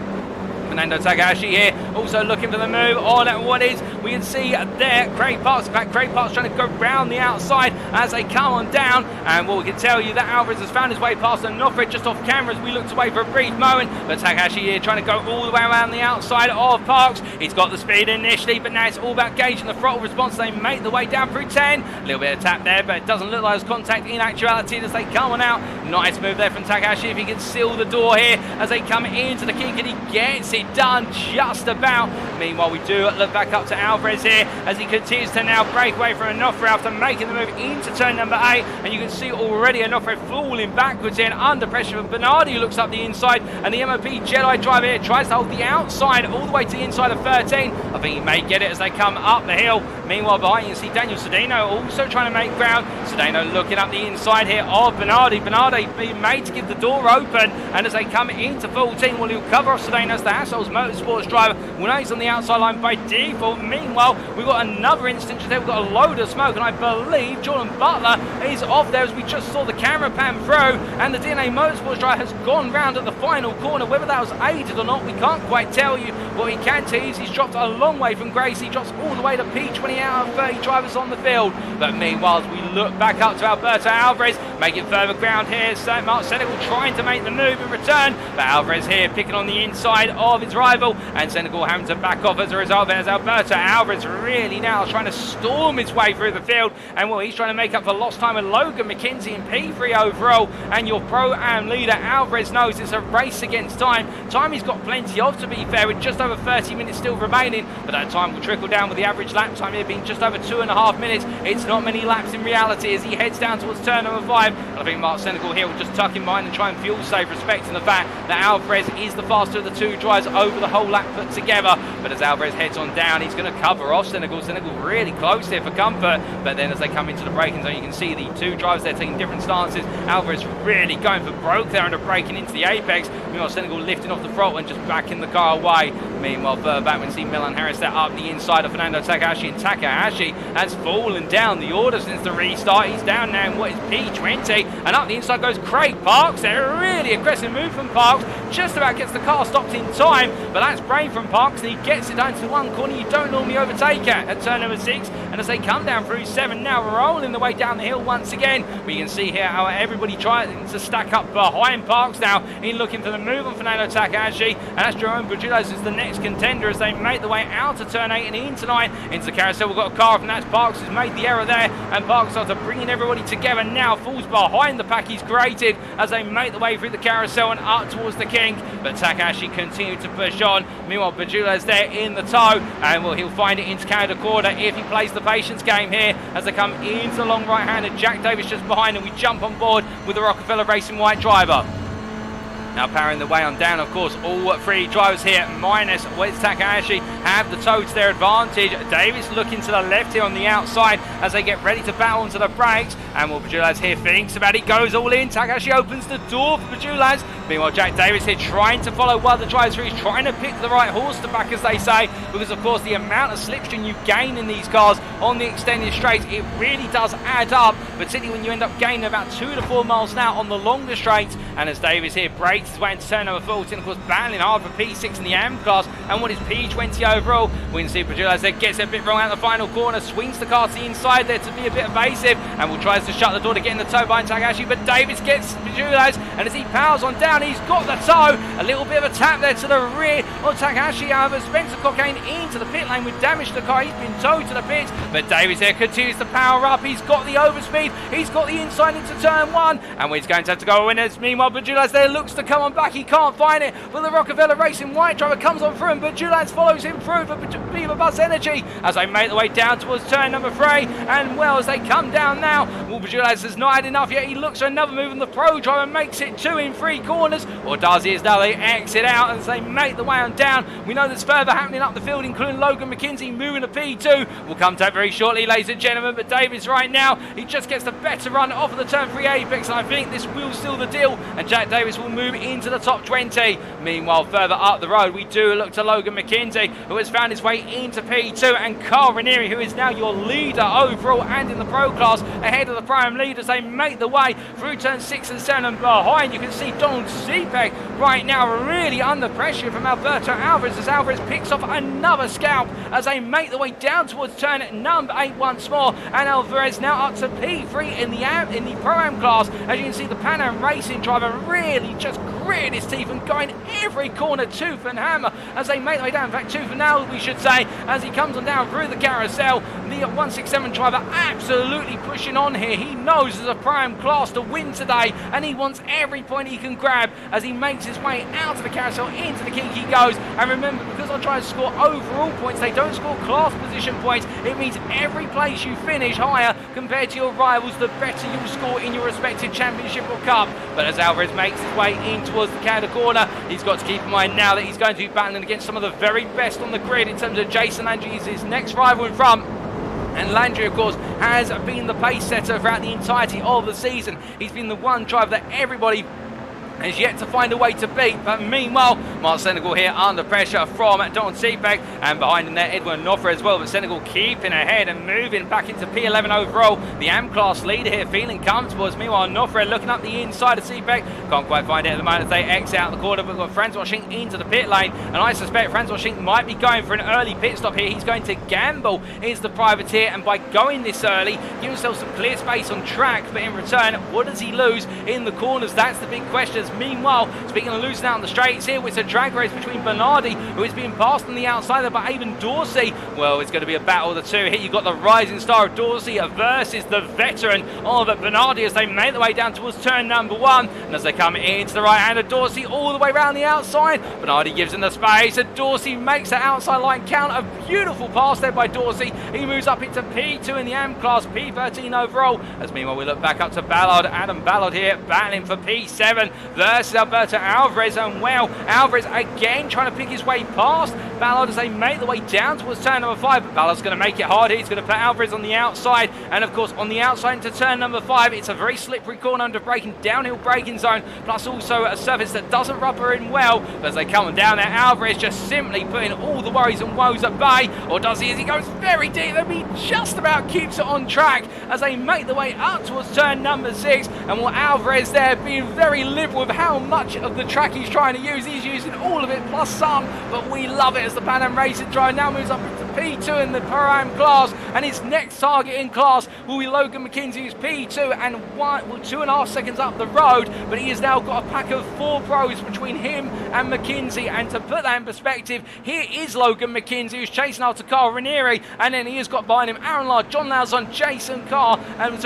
Fernando Takahashi here, also looking for the move on what is, we can see there, Craig Parks. In fact, Craig Parks trying to go round the outside as they come on down, and well, we can tell you that Alvarez has found his way past Onofre just off camera as we looked away for a brief moment, but Takahashi here trying to go all the way around the outside of Parks. He's got the speed initially, but now it's all about gauging the throttle response. They make the way down through 10, a little bit of tap there, but it doesn't look like there's contact in actuality as they come on out. Nice move there from Takahashi, if he can seal the door here as they come into the kink, and he gets it done just about. Meanwhile, we do look back up to Alvarez here as he continues to now break away from Onofre after making the move into turn number 8, and you can see already Onofre falling backwards in under pressure from Bernardi, who looks up the inside, and the MOP Jedi driver here tries to hold the outside all the way to the inside of 13. I think he may get it as they come up the hill. Meanwhile, behind you can see Daniel Cedeno also trying to make ground. Cedeno looking up the inside here of Bernardi. Bernardi being made to give the door open, and as they come into 14, well, he'll cover off Cedeno as the Hassel's Motorsports driver. Well, now he's on the outside line by default. Meanwhile, we've got another instance there. We've got a load of smoke, and I believe Jordan Butler is off there as we just saw the camera pan through, and the DNA Motorsports driver has gone round at the final corner. Whether that was aided or not, we can't quite tell you. What he can tell you is he's dropped a long way from Gracie. He drops all the way to P20 out of 30 drivers on the field. But meanwhile, as we look back up to Alberto Alvarez, making further ground here. So Mark Senegal trying to make the move in return, but Alvarez here picking on the inside of his rival, and Senegal having to back off as a result. There's Alberto Alvarez really now trying to storm his way through the field, and well, he's trying to make up for lost time with Logan McKenzie in P3 overall. And your Pro-Am leader Alvarez knows it's a race against time. Time he's got plenty of, to be fair, with just over 30 minutes still remaining, but that time will trickle down with the average lap time here being just over 2.5 minutes. It's not many laps in reality as he heads down towards turn number 5. And I think Mark Senegal here will just tuck in mind and try and fuel save, respecting the fact that Alvarez is the faster of the two drivers over the whole lap put together. But as Alvarez heads on down, he's going to cover off Senegal. Senegal really close here for comfort, but then as they come into the braking zone, you can see the two drivers there taking different stances. Alvarez really going for broke there and braking into the apex. Meanwhile, Senegal lifting off the throttle and just backing the car away. Meanwhile, further back, we see Milan Harris there up the inside of Fernando Takahashi, and Takahashi has fallen down the order since the restart. He's down now in what is P20, and up the inside goes Craig Parks. They're a really aggressive move from Parks, just about gets the car stopped in time, but that's brave from Parks, and he gets it down to one corner you don't normally overtake at turn number 6. And as they come down through 7, now rolling the way down the hill once again, we can see here how everybody trying to stack up behind Parks now in looking for the move on Fernando Takahashi, and that's Jerome Bujulas is the next contender as they make the way out of turn 8 and into 9 into the carousel. We've got a car, and that's Parks who's made the error there, and Parks after bringing everybody together now falls behind the pack he's created as they make the way through the carousel and up towards the kink, but Takahashi continued to push on. Meanwhile, Bujulas there in the tow, and well, he'll find it into Canada corner if he plays the patience game here as they come into the long right hand, and Jack Davis just behind, and we jump on board with the Rockefeller Racing white driver. Now powering the way on down, of course, all 3 drivers here, minus Wes Takahashi, have the tow to their advantage. Davis looking to the left here on the outside as they get ready to battle onto the brakes. And well, Bujulas here thinks about it, goes all in. Takahashi opens the door for Bujulas. Meanwhile, Jack Davis here trying to follow while the drives through. He's trying to pick the right horse to back, as they say, because of course the amount of slipstream you gain in these cars on the extended straights, it really does add up, particularly when you end up gaining about 2 to 4 miles an hour on the longer straights. And as Davis here breaks his way into turn number 14, of course battling hard for P6 in the AM class and what is P20 overall, we can see Bujulas there gets it a bit wrong out the final corner, swings the car to the inside there to be a bit evasive, and will tries to shut the door to get in the tow behind Takahashi, but Davis gets Bujulas, and as he powers on down, he's got the tow. A little bit of a tap there to the rear on Takahashi. However, Spencer Cockayne into the pit lane with damage to the car. He's been towed to the pits, but Davis here continues to power up. He's got the overspeed. He's got the inside into turn 1, and he's going to have to go winners. Meanwhile, Bajulas there looks to come on back. He can't find it, but the Rockefeller Racing white driver comes on through, and Bajulas follows him through for Beaver Bus Energy as they make their way down towards turn number 3. And well, as they come down now, well, Bajulas has not had enough yet. He looks for another move, and the Pro driver makes it 2 in 3 corners, or does he? As now they exit out as they make the way on down. We know there's further happening up the field, including Logan McKenzie moving to P2. We'll come to that very shortly, ladies and gentlemen, but Davis right now, he just gets the better run off of the turn 3 apex, and I think this will seal the deal, and Jack Davis will move into the top 20. Meanwhile, further up the road, we do look to Logan McKenzie, who has found his way into P2, and Carl Ranieri, who is now your leader overall and in the Pro class, ahead of the Prime leaders. They make the way through turn 6 and 7, and behind you can see Donald Sepek right now really under pressure from Alberto Alvarez, as Alvarez picks off another scalp as they make the way down towards turn number 8 once more, and Alvarez now up to P3 in the Pro-Am class. As you can see, the Pan Am Racing driver really just gritting his teeth and going every corner tooth and hammer as they make their way down. In fact, tooth and nail, we should say, as he comes on down through the carousel. The 167 driver absolutely pushing on here. He knows there's a Pro-Am class to win today, and he wants every point he can grab as he makes his way out of the carousel. Into the kink he goes. And remember, because I try to score overall points, they don't score class position points. It means every place you finish higher compared to your rivals, the better you'll score in your respective championship or cup. But as Alvarez makes his way in towards the Canada corner, he's got to keep in mind now that he's going to be battling against some of the very best on the grid in terms of Jason Landry is his next rival in front. And Landry, of course, has been the pace setter throughout the entirety of the season. He's been the one driver that everybody has yet to find a way to beat. But meanwhile, Mark Senegal here under pressure from Don Sepek, and behind him there Edwin Nofre as well. But Senegal keeping ahead and moving back into P11 overall. The AM class leader here feeling comfortable, as meanwhile Nofre looking up the inside of Sepek. Can't quite find it at the moment as they exit out the corner. We've got Francois Schink into the pit lane, and I suspect Francois Schink might be going for an early pit stop here. He's going to gamble is the privateer, and by going this early, give himself some clear space on track. But in return, what does he lose in the corners? That's the big question. Meanwhile, speaking of losing out on the straights here, it's a drag race between Bernardi, who is being passed on the outside there by Avon Dorsey. Well, it's going to be a battle of the two here. You've got the rising star of Dorsey versus the veteran of Bernardi as they make their way down towards turn number 1. And as they come into the right hand of Dorsey all the way around the outside, Bernardi gives him the space, and Dorsey makes the outside line count. A beautiful pass there by Dorsey. He moves up into P2 in the AM class, P13 overall. As meanwhile, we look back up to Ballard. Adam Ballard here battling for P7 versus Alberto Alvarez, and well, Alvarez again trying to pick his way past Ballard as they make the way down towards turn number 5, but Ballard's going to make it hard here. He's going to put Alvarez on the outside, and of course on the outside into turn number 5, it's a very slippery corner under braking, downhill braking zone, plus also a surface that doesn't rubber in well. But as they come down there, Alvarez just simply putting all the worries and woes at bay, or does he, as he goes very deep, and he just about keeps it on track as they make the way up towards turn number 6, and while Alvarez there being very liberal with how much of the track he's trying to use, he's using all of it plus some, but we love it as the Pan Am Racing driver now moves up into P2 in the Pro-Am class, and his next target in class will be Logan McKenzie, who's P2 and 2.5 seconds up the road, but he has now got a pack of 4 pros between him and McKenzie. And to put that in perspective, here is Logan McKenzie, who's chasing after Carl Ranieri, and then he has got behind him Aaron Lard, John Lauzon, Jason Carr, and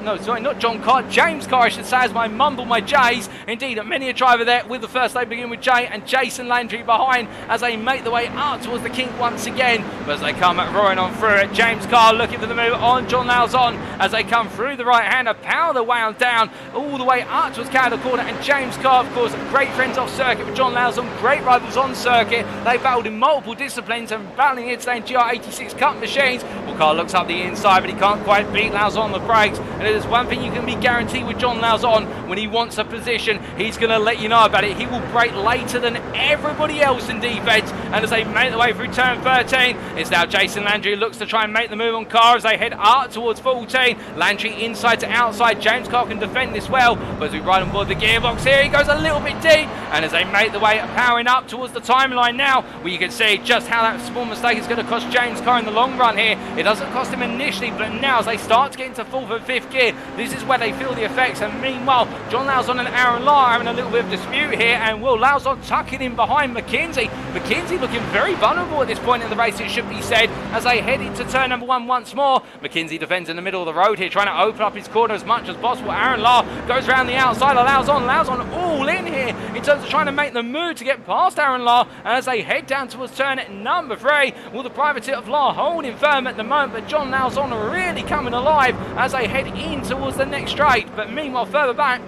not John Carr, James Carr, I should say, as I mumble my J's. Indeed, many a driver there with the first they begin with Jay, and Jason Landry behind as they make the way up towards the kink once again. But as they come roaring on through it, James Carr looking for the move on John Lauzon as they come through the right hander, power the way on down all the way up towards Canada corner. And James Carr, of course, great friends off circuit with John Lauzon, great rivals on circuit. They battled in multiple disciplines and battling here today in GR86 Cup machines. Well, Carr looks up the inside, but he can't quite beat Lauzon on the brakes. And there's one thing you can be guaranteed with John Lauzon: when he wants a position, he's going to let you know about it. He will brake later than everybody else in defence. And as they make their way through turn 13, 13. It's now Jason Landry who looks to try and make the move on Carr as they head up towards 14. Landry inside to outside. James Carr can defend this well, but as we ride on board the gearbox here, he goes a little bit deep, and as they make the way powering up towards the timeline now, where you can see just how that small mistake is going to cost James Carr in the long run here. It doesn't cost him initially, but now as they start to get into 4th and 5th gear, this is where they feel the effects. And meanwhile, John Lauzon and Aaron Law having a little bit of dispute here, and Will Lauzon tucking in behind McKenzie. McKenzie looking very vulnerable at this point in the race, it should be said, as they head into turn number 1 once more. McKenzie defends in the middle of the road here, trying to open up his corner as much as possible. Aaron Law goes around the outside of Lauzon all in here in terms of trying to make the move to get past Aaron Law. And as they head down towards turn number 3, will the privateer of Law holding firm at the moment, but John Lauzon really coming alive as they head in towards the next straight. But meanwhile, further back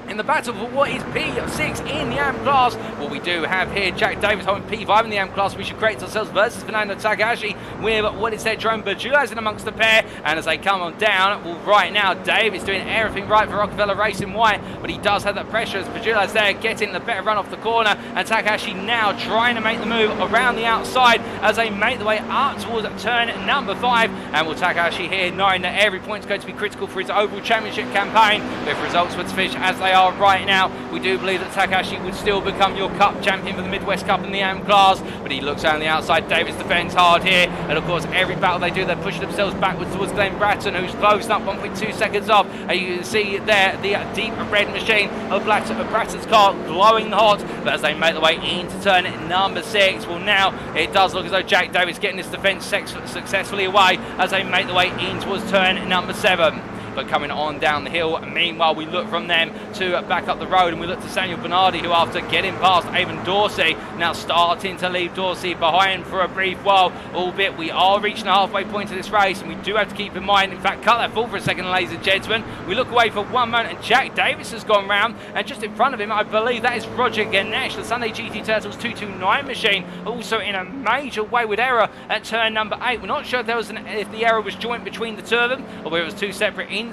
in the battle for what is P6 in the AM class, what we do have here, Jack Davis holding P5 in the AM class. We should create ourselves versus Fernando Takahashi with what is their drone Bajulaz in amongst the pair. And as they come on down, well, right now Davis doing everything right for Rockefeller Racing White, but he does have that pressure as Bajulaz there getting the better run off the corner, and Takahashi now trying to make the move around the outside as they make the way up towards turn number 5. And will Takahashi here, knowing that every point is going to be critical for his overall championship campaign, but if results were to finish as they are right now, we do believe that Takahashi would still become your cup champion for the Midwest Cup in the AM class. But he looks down the outside. Davis defends hard here, and of course every battle they do, they're pushing themselves backwards towards Glenn Bratton, who's closed up 1.2 seconds off. And you can see there the deep red machine of Bratton's car glowing hot. But as they make the way into turn number 6, well, now it does look as though Jack Davis getting this defence successfully away as they make the way in towards turn number 7. But coming on down the hill, meanwhile, we look from them to back up the road, and we look to Samuel Bernardi, who after getting past Avon Dorsey, now starting to leave Dorsey behind for a brief while, albeit we are reaching the halfway point of this race, and we do have to keep in mind, in fact, cut that full for a second, ladies and gentlemen. We look away for one moment, and Jack Davis has gone round, and just in front of him, I believe that is Roger Ganesh, the Sunday GT Turtles 229 machine, also in a major wayward error at turn number 8. We're not sure if the error was joint between the two of them, or whether it was two separate incidents,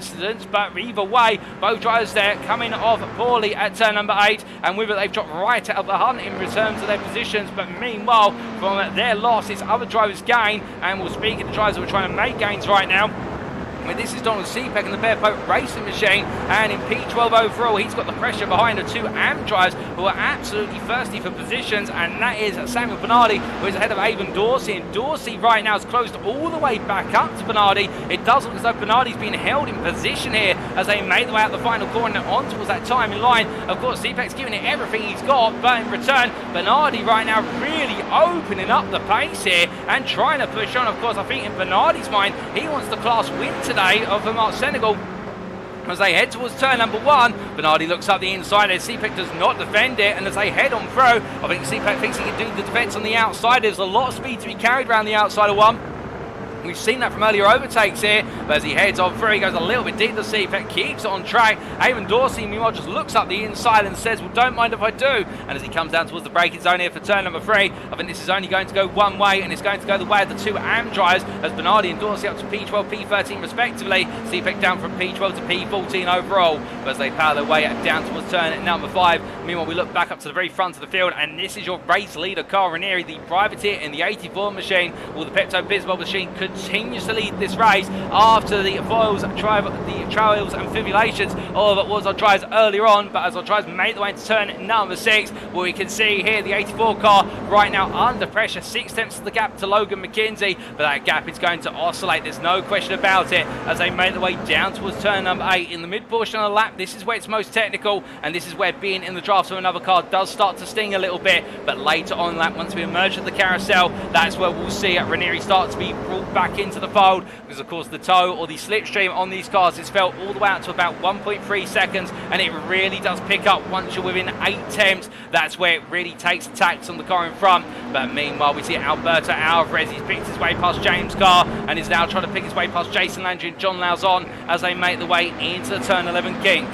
but either way, both drivers there coming off poorly at turn number 8, and with it they've dropped right out of the hunt in return to their positions. But meanwhile, from their loss, it's other drivers' gain, and we'll speak of the drivers who are trying to make gains right now. I mean, this is Donald Seepeck in the Bear Pope Racing Machine, and in P12 overall, he's got the pressure behind the two AM drivers who are absolutely thirsty for positions, and that is Samuel Bernardi, who is ahead of Avon Dorsey, and Dorsey right now is closed all the way back up to Bernardi. It does look as though Bernardi's been held in position here as they make the way out the final corner on towards that time in line. Of course, Seepeck's giving it everything he's got, but in return, Bernardi right now really opening up the pace here and trying to push on. Of course, I think in Bernardi's mind, he wants the class win today of the Mark Senegal. As they head towards turn number 1, Bernardi looks up the inside as Seepeck does not defend it, and as they head on through, I think Seepeck thinks he can do the defence on the outside. There's a lot of speed to be carried around the outside of 1. We've seen that from earlier overtakes here, but as he heads on through, he goes a little bit deep to Seepeck, keeps it on track. Avon Dorsey, meanwhile, just looks up the inside and says, well, don't mind if I do. And as he comes down towards the braking zone here for turn number 3, I think this is only going to go one way, and it's going to go the way of the two AM drivers, as Bernardi and Dorsey up to P12, P13 respectively. Seepeck down from P12 to P14 overall. But as they power their way down towards turn number 5, meanwhile, we look back up to the very front of the field, and this is your race leader, Carl Ranieri, the privateer in the 84 machine, or the Pepto-Bismol machine, continues to lead this race after the trials and tribulations of what was our drivers earlier on. But as our drivers make the way into turn number 6, where we can see here the 84 car right now under pressure, 6 tenths of the gap to Logan McKenzie, but that gap is going to oscillate, there's no question about it, as they make their way down towards turn number 8 in the mid portion of the lap. This is where it's most technical, and this is where being in the draft of another car does start to sting a little bit. But later on lap, once we emerge at the carousel, that's where we'll see Ranieri start to be brought back into the fold, because of course the tow or the slipstream on these cars is felt all the way out to about 1.3 seconds, and it really does pick up once you're within 8 tenths. That's where it really takes attacks on the car in front. But meanwhile, we see Alberto Alvarez, he's picked his way past James Carr and is now trying to pick his way past Jason Landry and John Lauzon as they make the way into the turn 11 kink.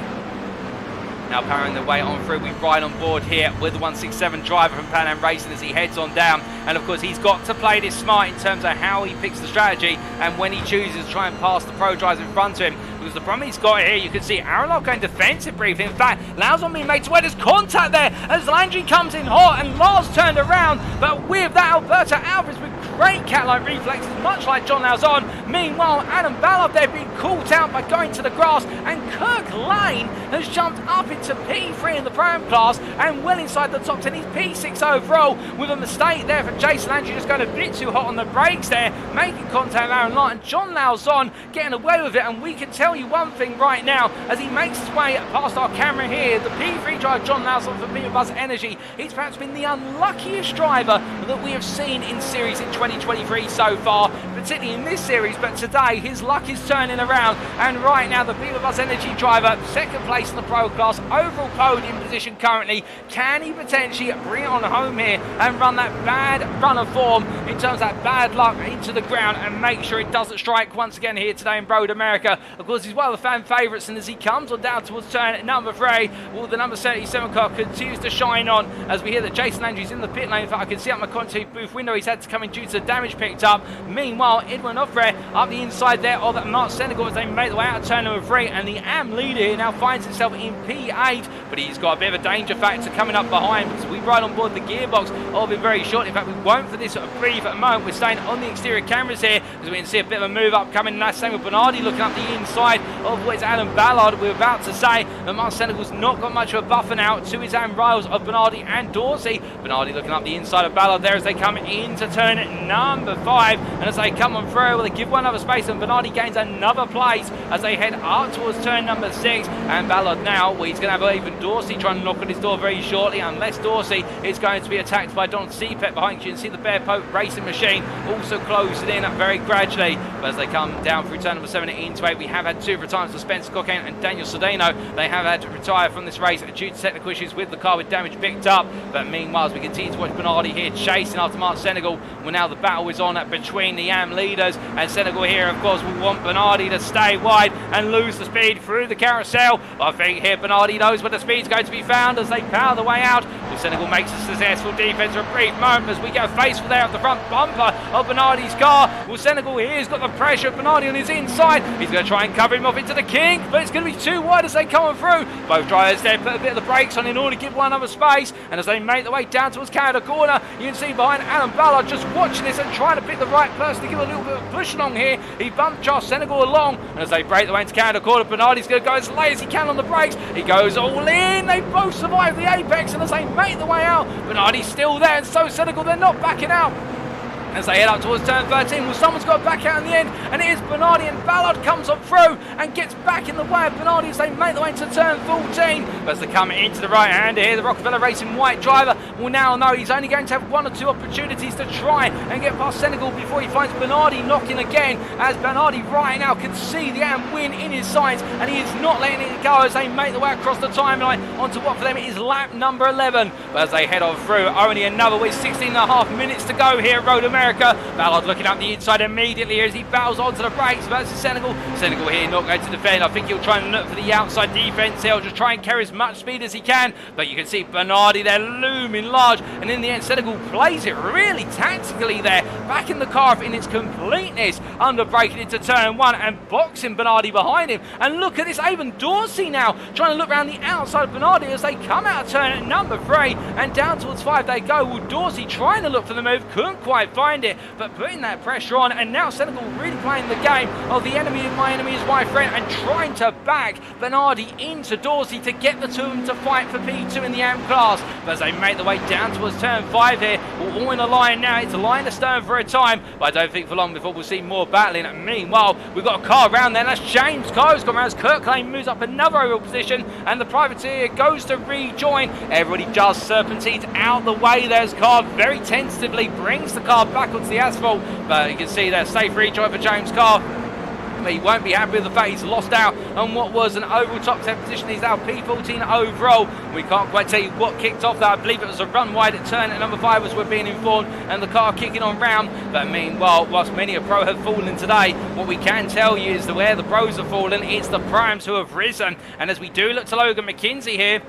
Now powering their way on through, we ride on board here with the 167 driver from Pan Am Racing as he heads on down. And of course, he's got to play this smart in terms of how he picks the strategy and when he chooses to try and pass the pro drivers in front of him. because the problem he's got here, you can see Aerolog going defensive briefly. In fact, Lauzon being made to where there's contact there as Landry comes in hot and Lars turned around, but with that Alberto Alvarez with great cat-like reflexes, much like John Lauzon. Meanwhile, Adam Ballard there being caught out by going to the grass, and Kirk Lane has jumped up into P3 in the Pro-Am class and well inside the top 10. He's P6 overall with a mistake there for Jason Landry, just going a bit too hot on the brakes there, making contact with Aaron Light, and John Lauzon getting away with it. And we can tell you one thing right now, as he makes his way past our camera here, the P3 driver John Lauzon for Peter Buzz Energy, he's perhaps been the unluckiest driver that we have seen in series in 2023 so far, particularly in this series, but today his luck is turning around, and right now the Beaver Buzz Energy driver, second place in the Pro class, overall podium position currently. Can he potentially bring it on home here and run that bad run of form in terms of that bad luck into the ground and make sure it doesn't strike once again here today in Road America? Of course, he's one of the fan favourites, and as he comes on down towards turn number 3, well, the number 77 car continues to shine on as we hear that Jason Andrews in the pit lane. In fact, I can see out my content booth window he's had to come in due to the damage picked up. Meanwhile, Edwin Offre up the inside there of that Mark Senegal as they make the way out of turn number 3, and the AM leader here now finds himself in P8, but he's got a bit of a danger factor coming up behind because we ride on board the gearbox of him very shortly. In fact, we won't for this brief at the moment. We're staying on the exterior cameras here as we can see a bit of a move up coming, and that's same with Bernardi looking up the inside of what is Adam Ballard. We're about to say that Mark Senegal's not got much of a buffer now to his own rivals of Bernardi and Dorsey. Bernardi looking up the inside of Ballard there as they come into turn number 5, and as they come on through, well, they give one other space, and Bernardi gains another place as they head up towards turn number 6, and Ballard now, well, he's going to have even Dorsey trying to knock on his door very shortly, unless Dorsey is going to be attacked by Donald Seepet behind you. You can see the Bear Pope racing machine also closing in very gradually, but as they come down through turn number 7 into 8, we have had 2 retirements for Spencer Cockane and Daniel Sodeno. They have had to retire from this race due to technical issues with the car with damage picked up, but meanwhile, as we continue to watch Bernardi here chasing after Mark Senegal, well, now the battle is on between the AM leaders, and Senegal here, of course, will want Bernardi to stay wide and lose the speed through the carousel. I think here Bernardi knows where the speed's going to be found as they power the way out. Well, Senegal makes a successful defense for a brief moment as we go faceful there at the front bumper of Bernardi's car. Well, Senegal here has got the pressure of Bernardi on his inside. He's going to try and cover him off into the kink, but it's going to be too wide as they come on through. Both drivers there put a bit of the brakes on in order to give one other space, and as they make their way down towards Canada Corner, you can see behind Adam Ballard just watching this and trying to pick the right person to give a little bit of a push along here. He bumped Charles Senegal along, and as they break the way into Canada Corner, Bernardi's going to go as late as he can on the brakes. He goes all in. They both survive the apex, and as they make the way out, Bernardi's still there, and so Senegal, they're not backing out. As they head up towards turn 13, well, someone's got to back out in the end, and it is Bernardi, and Ballard comes up through and gets back in the way of Bernardi as they make their way into turn 14. But as they come into the right hander here, the Rockefeller Racing white driver will now know he's only going to have 1 or 2 opportunities to try and get past Senegal before he finds Bernardi knocking again, as Bernardi right now can see the AM win in his sights, and he is not letting it go as they make their way across the timeline onto what for them is lap number 11. But as they head on through, only another with 16.5 minutes to go here at Road America. Ballard looking up the inside immediately as he battles onto the brakes versus Senegal. Senegal here not going to defend. I think he'll try and look for the outside defence. He'll just try and carry as much speed as he can, but you can see Bernardi there looming large, and in the end Senegal plays it really tactically there, back in the car in its completeness, under braking into turn 1 and boxing Bernardi behind him. And look at this, Avon Dorsey now trying to look around the outside of Bernardi as they come out of turn at number 3 and down towards 5 they go. Well, Dorsey trying to look for the move, couldn't quite find it, but putting that pressure on, and now Senegal really playing the game of the enemy of my enemy is my friend, and trying to back Bernardi into Dorsey to get the 2 of them to fight for P2 in the AM class. But as they make their way down towards turn 5 here, we're all in a line now. It's a line astern for a time, but I don't think for long before we'll see more battling. And meanwhile, we've got a car around there, and that's James Coe's gone around as Kirk Lane moves up another overall position, and the privateer goes to rejoin. Everybody just serpentines out the way. There's car very tentatively brings the car back onto the asphalt, but you can see that safe rejoin for James Carr. But he won't be happy with the fact he's lost out on what was an overall top 10 position. He's now P14 overall. We can't quite tell you what kicked off that. I believe it was a run wide at turn at number 5 as we're being informed, and the car kicking on round. But meanwhile, whilst many a pro have fallen today, what we can tell you is that where the pros have fallen, it's the primes who have risen. And as we do look to Logan McKenzie here,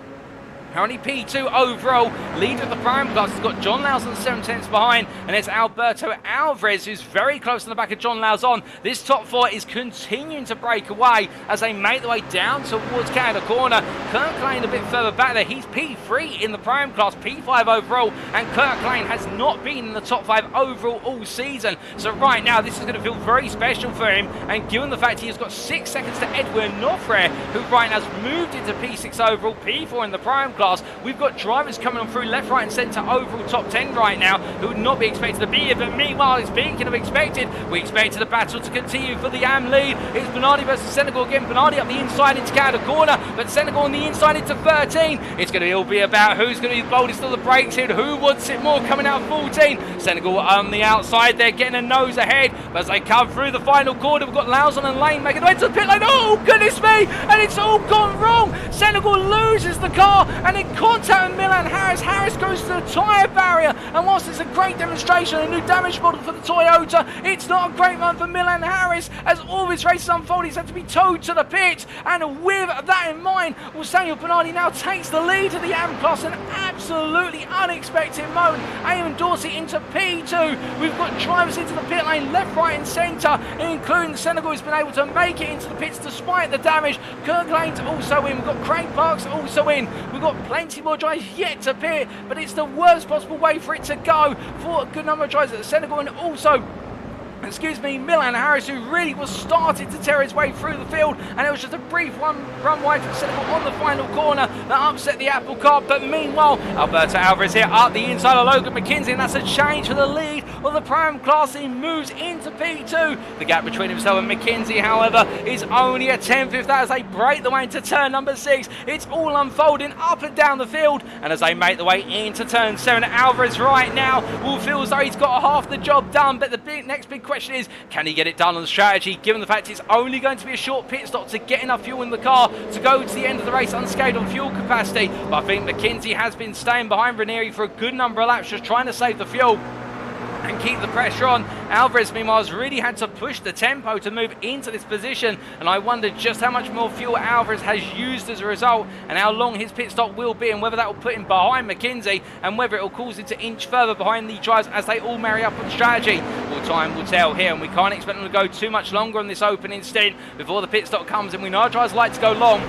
Currently P2 overall, leader of the prime class. He's got John Lauzon 7/10 behind, and it's Alberto Alvarez who's very close on the back of John Lauzon. This top four is continuing to break away as they make their way down towards Canada Corner. Kirk Lane a bit further back there. He's P3 in the prime class, P5 overall, and Kirk Lane has not been in the top 5 overall all season. So right now, this is going to feel very special for him, and given the fact he has got 6 seconds to Edwin Nofre, who right now has moved into P6 overall, P4 in the prime class. We've got drivers coming on through left, right and centre overall top 10 right now who would not be expected to be here. But meanwhile, speaking of expected, we expected the battle to continue for the AM lead. It's Bernardi versus Senegal again. Bernardi up the inside into Canada Corner, but Senegal on the inside into 13. It's going to all be about who's going to be the boldest of the brakes here, who wants it more coming out of 14. Senegal on the outside, they're getting a nose ahead. But as they come through the final corner, we've got Lauzon and Lane making the way to the pit lane. Oh, goodness me! And it's all gone wrong. Senegal loses the car and in contact with Milan Harris. Harris goes to the tyre barrier, and whilst it's a great demonstration, a new damage model for the Toyota, it's not a great one for Milan Harris as all his races unfold. He's had to be towed to the pit, and with that in mind, well, Samuel Bernardi now takes the lead of the AM class, an absolutely unexpected moment. Eamon Dorsey into P2. We've got drivers into the pit lane left, right and centre, including Senegal who's been able to make it into the pits despite the damage. Kirk Lane's also in. We've got Craig Parks also in. We've got plenty more drivers yet to pit, but it's the worst possible way for it to go for a good number of drivers at Senegal, and also Milan Harris, who really was starting to tear his way through the field, and it was just a brief run wide from Senegal on the final corner that upset the apple cart. But meanwhile, Alberto Alvarez here up the inside of Logan McKenzie, and that's a change for the lead of the prime class. He moves into P2. The gap between himself and McKenzie, however, is only a 10th as they break the way into turn number 6. It's all unfolding up and down the field, and as they make the way into turn 7, Alvarez right now will feel as though he's got half the job done. But the next big question is, can he get it done on strategy, given the fact it's only going to be a short pit stop to get enough fuel in the car to go to the end of the race unscathed on fuel capacity. But I think McKenzie has been staying behind Ranieri for a good number of laps, just trying to save the fuel and keep the pressure on. Alvarez, meanwhile, has really had to push the tempo to move into this position, and I wonder just how much more fuel Alvarez has used as a result, and how long his pit stop will be, and whether that will put him behind McKenzie, and whether it will cause him to inch further behind the drivers as they all marry up on strategy. Well, time will tell here, and we can't expect them to go too much longer on this opening stint before the pit stop comes, and we know our drivers like to go long.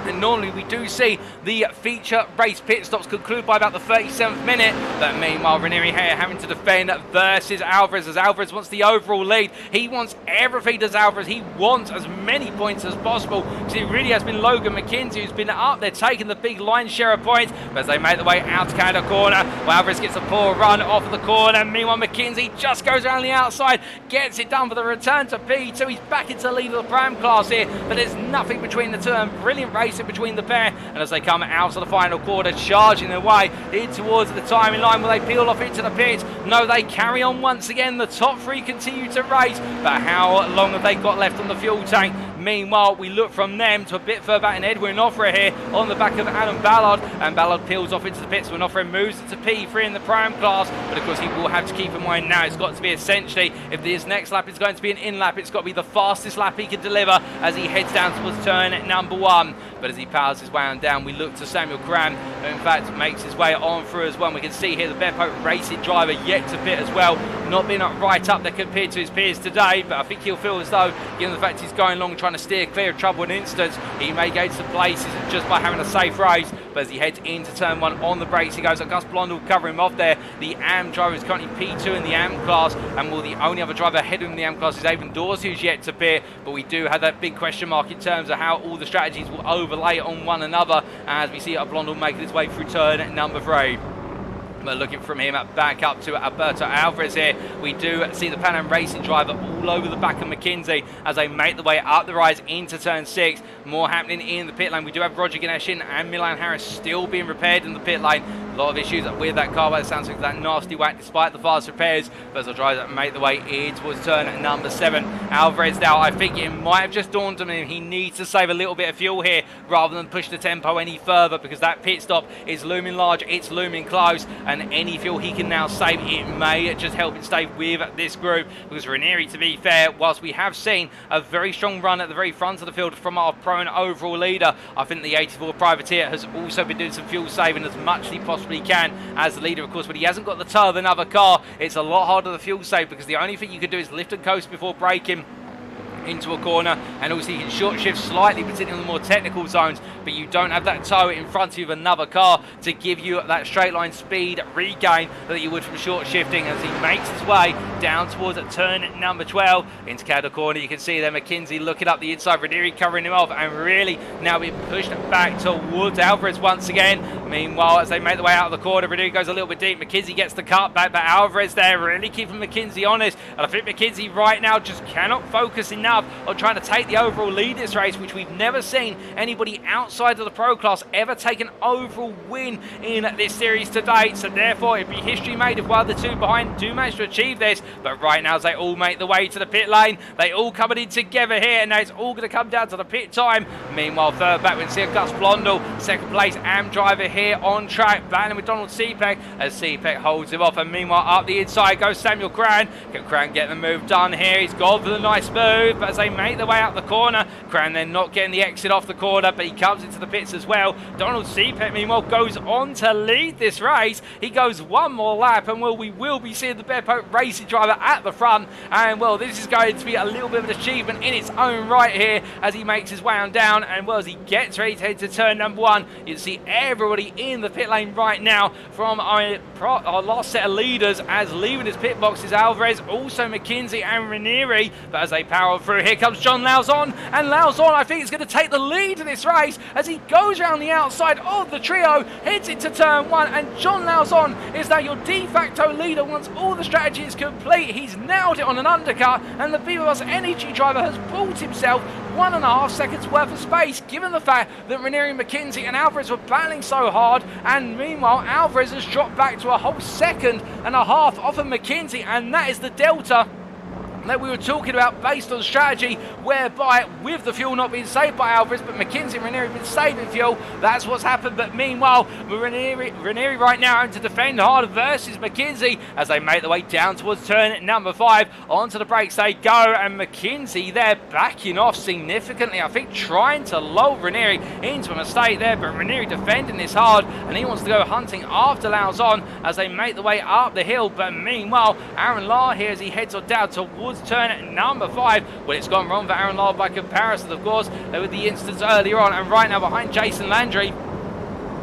And normally we do see the feature race pit stops conclude by about the 37th minute. But meanwhile, Ranieri here having to defend versus Alvarez, as Alvarez wants the overall lead. He wants everything, does Alvarez. He wants as many points as possible, because it really has been Logan McKenzie who's been up there taking the big line share of points. But as they make the way out to Canada Corner, well, Alvarez gets a poor run off the corner. Meanwhile, McKenzie just goes around the outside, gets it done for the return to P2. He's back into the lead of the prime class here, but there's nothing between the two. And brilliant racing between the pair. And as they come out of the final quarter, charging their way in towards the timing line, will they peel off into the pit? No, they carry on once again. The top three continue to race, but how long have they got left on the fuel tank? Meanwhile, we look from them to a bit further back in Edwin Nofre here on the back of Adam Ballard, and Ballard peels off into the pits when Nofre moves to P3 in the prime class. But of course, he will have to keep in mind now it's got to be essentially, if this next lap is going to be an in lap, it's got to be the fastest lap he can deliver as he heads down towards turn number 1. But as he powers his way on down, we look to Samuel Cram, who in fact makes his way on through as well. And we can see here the Bepo Racing driver yet to pit as well, not being right up there compared to his peers today. But I think he'll feel as though, given the fact he's going long trying to steer clear of trouble in instance, he may go to places just by having a safe race. But as he heads into turn 1 on the brakes, he goes. Gus Blondell cover him off there. The AM driver is currently P2 in the AM class, and will the only other driver ahead of him in the AM class is Avon Dorsey, who's yet to pit. But we do have that big question mark in terms of how all the strategies will overlay on one another as we see Blondell making his way through turn number 3. But looking from him back up to Alberto Alvarez here, we do see the Pan Am Racing driver all over the back of McKenzie as they make the way up the rise into turn 6. More happening in the pit lane. We do have Roger Ganesh in and Milan Harris still being repaired in the pit lane. A lot of issues with that car by the sounds of that nasty whack despite the fast repairs. But as drivers make the way in towards turn number 7. Alvarez now, I think it might have just dawned on him he needs to save a little bit of fuel here rather than push the tempo any further, because that pit stop is looming large, it's looming close, and any fuel he can now save, it may just help him stay with this group. Because Ranieri, to be fair, whilst we have seen a very strong run at the very front of the field from our pro and overall leader, I think the 84 Privateer has also been doing some fuel saving as much as he possibly can as the leader, of course. But he hasn't got the toe of another car. It's a lot harder to fuel save, because the only thing you can do is lift and coast before braking into a corner, and also you can short shift slightly, particularly on the more technical zones, but you don't have that toe in front of you of another car to give you that straight line speed regain that you would from short shifting. As he makes his way down towards turn number 12 into Caddo corner, you can see there McKenzie looking up the inside, Ranieri covering him off, and really now being pushed back towards Alvarez once again. Meanwhile, as they make the way out of the corner, Ranieri goes a little bit deep, McKenzie gets the cut back, but Alvarez there really keeping McKenzie honest, and I think McKenzie right now just cannot focus enough on trying to take the overall lead this race, which we've never seen anybody outside of the pro class ever take an overall win in this series to date. So therefore it'd be history made if one of the two behind do manage to achieve this. But right now, as they all make the way to the pit lane, they all coming in together here, and now it's all going to come down to the pit time. Meanwhile, third back we see Gus Blondell, second place AM driver here on track, battling with Donald Cepek as Cepek holds him off. And meanwhile, up the inside goes Samuel Cran. Can Cran get the move done here? He's gone for the nice move, but as they make their way out the corner, Cran then not getting the exit off the corner, but he comes into the pits as well. Donald Cepek meanwhile goes on to lead this race. He goes one more lap, and we will be seeing the Bearpoke Racing driver at the front. And well, this is going to be a little bit of an achievement in its own right here as he makes his way on down. And well, as he gets ready to head to turn number 1, you can see everybody in the pit lane right now from our last set of leaders, as leaving his pit box is Alvarez, also McKenzie and Ranieri. But as they power through, here comes John Lauzon, and Lauzon I think is going to take the lead in this race as he goes around the outside of the trio, heads into turn 1, and John Lauzon is now your de facto leader once all the strategy is complete. He's nailed it on an undercut, and the Bebas Energy driver has bought himself 1.5 seconds worth of space, given the fact that Ranieri, McKenzie and Alvarez were battling so hard. And meanwhile, Alvarez has dropped back to a whole 1.5 seconds off of McKenzie, and that is the delta that we were talking about based on strategy, whereby with the fuel not being saved by Alvarez, but McKenzie and Ranieri have been saving fuel. That's what's happened. But meanwhile, Ranieri right now having to defend hard versus McKenzie as they make their way down towards turn number 5. Onto the brakes they go, and McKenzie there backing off significantly, I think trying to lull Ranieri into a mistake there, but Ranieri defending this hard, and he wants to go hunting after Lauzon as they make the way up the hill. But meanwhile, Aaron Law here as he heads on down towards turn number 5. Well, it's gone wrong for Aaron Law by comparison, of course, with the instance earlier on, and right now behind Jason Landry,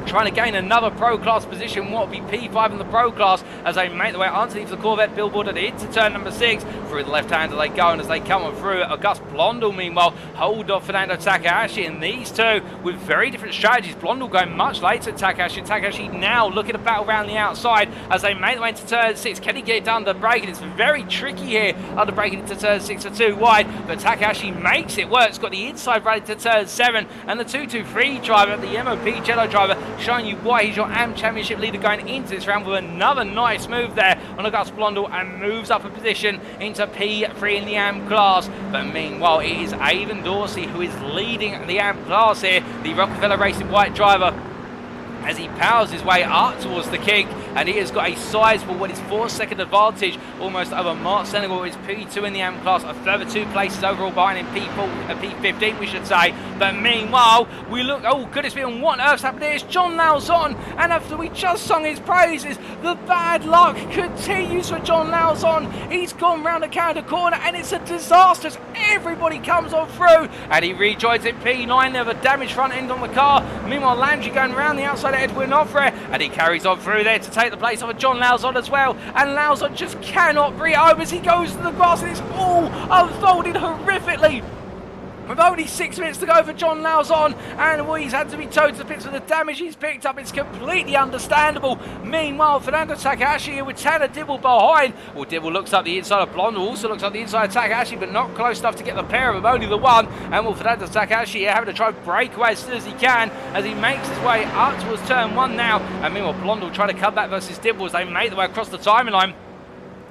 trying to gain another pro class position, what will be P5 in the pro class, as they make their way underneath the Corvette billboard and into turn number 6. Through the left hander they go, and as they come on through, Auguste Blondell meanwhile hold off Fernando Takahashi, and these two with very different strategies. Blondell going much later than Takahashi. Takahashi now looking to battle around the outside as they make their way into turn 6. Can he get it under braking? It's very tricky here under braking into turn 6 or 2 wide, but Takahashi makes it work. It's got the inside rally to turn 7, and the 223 driver, the MOP Jello driver, showing you why he's your AM Championship leader going into this round with another nice move there on Auguste Blondell, and moves up a position into P3 in the AM class. But meanwhile, it is Avon Dorsey who is leading the AM class here, the Rockefeller Racing white driver, as he powers his way up towards the kick, and he has got a sizable 4-second advantage almost over Mark Senegal, who is P2 in the AM class, a further 2 places overall behind him, P15 we should say. But meanwhile, we look, oh goodness me, and what on earth's happened here? It's John Lauzon, and after we just sung his praises, the bad luck continues for John Lauzon. He's gone round the counter corner, and it's a disaster as everybody comes on through, and he rejoins in P9 there with a damaged front end on the car. Meanwhile, Landry going round the outside of Edwin Offre, and he carries on through there to take the place of John Lauzon as well, and Lauzon just cannot bring it home as he goes to the grass, and it's all unfolded horrifically With only 6 minutes to go for John Lauzon, and he's had to be towed to the pits for the damage he's picked up. It's completely understandable. Meanwhile, Fernando Takahashi here with Tanner Dibble behind. Well, Dibble looks up the inside of Blondell, also looks up the inside of Takahashi, but not close enough to get the pair of them, only the one. And well, Fernando Takahashi here having to try and break away as soon as he can, as he makes his way up towards turn 1 now. And meanwhile, Blondell trying to come back versus Dibble as they make their way across the timing line.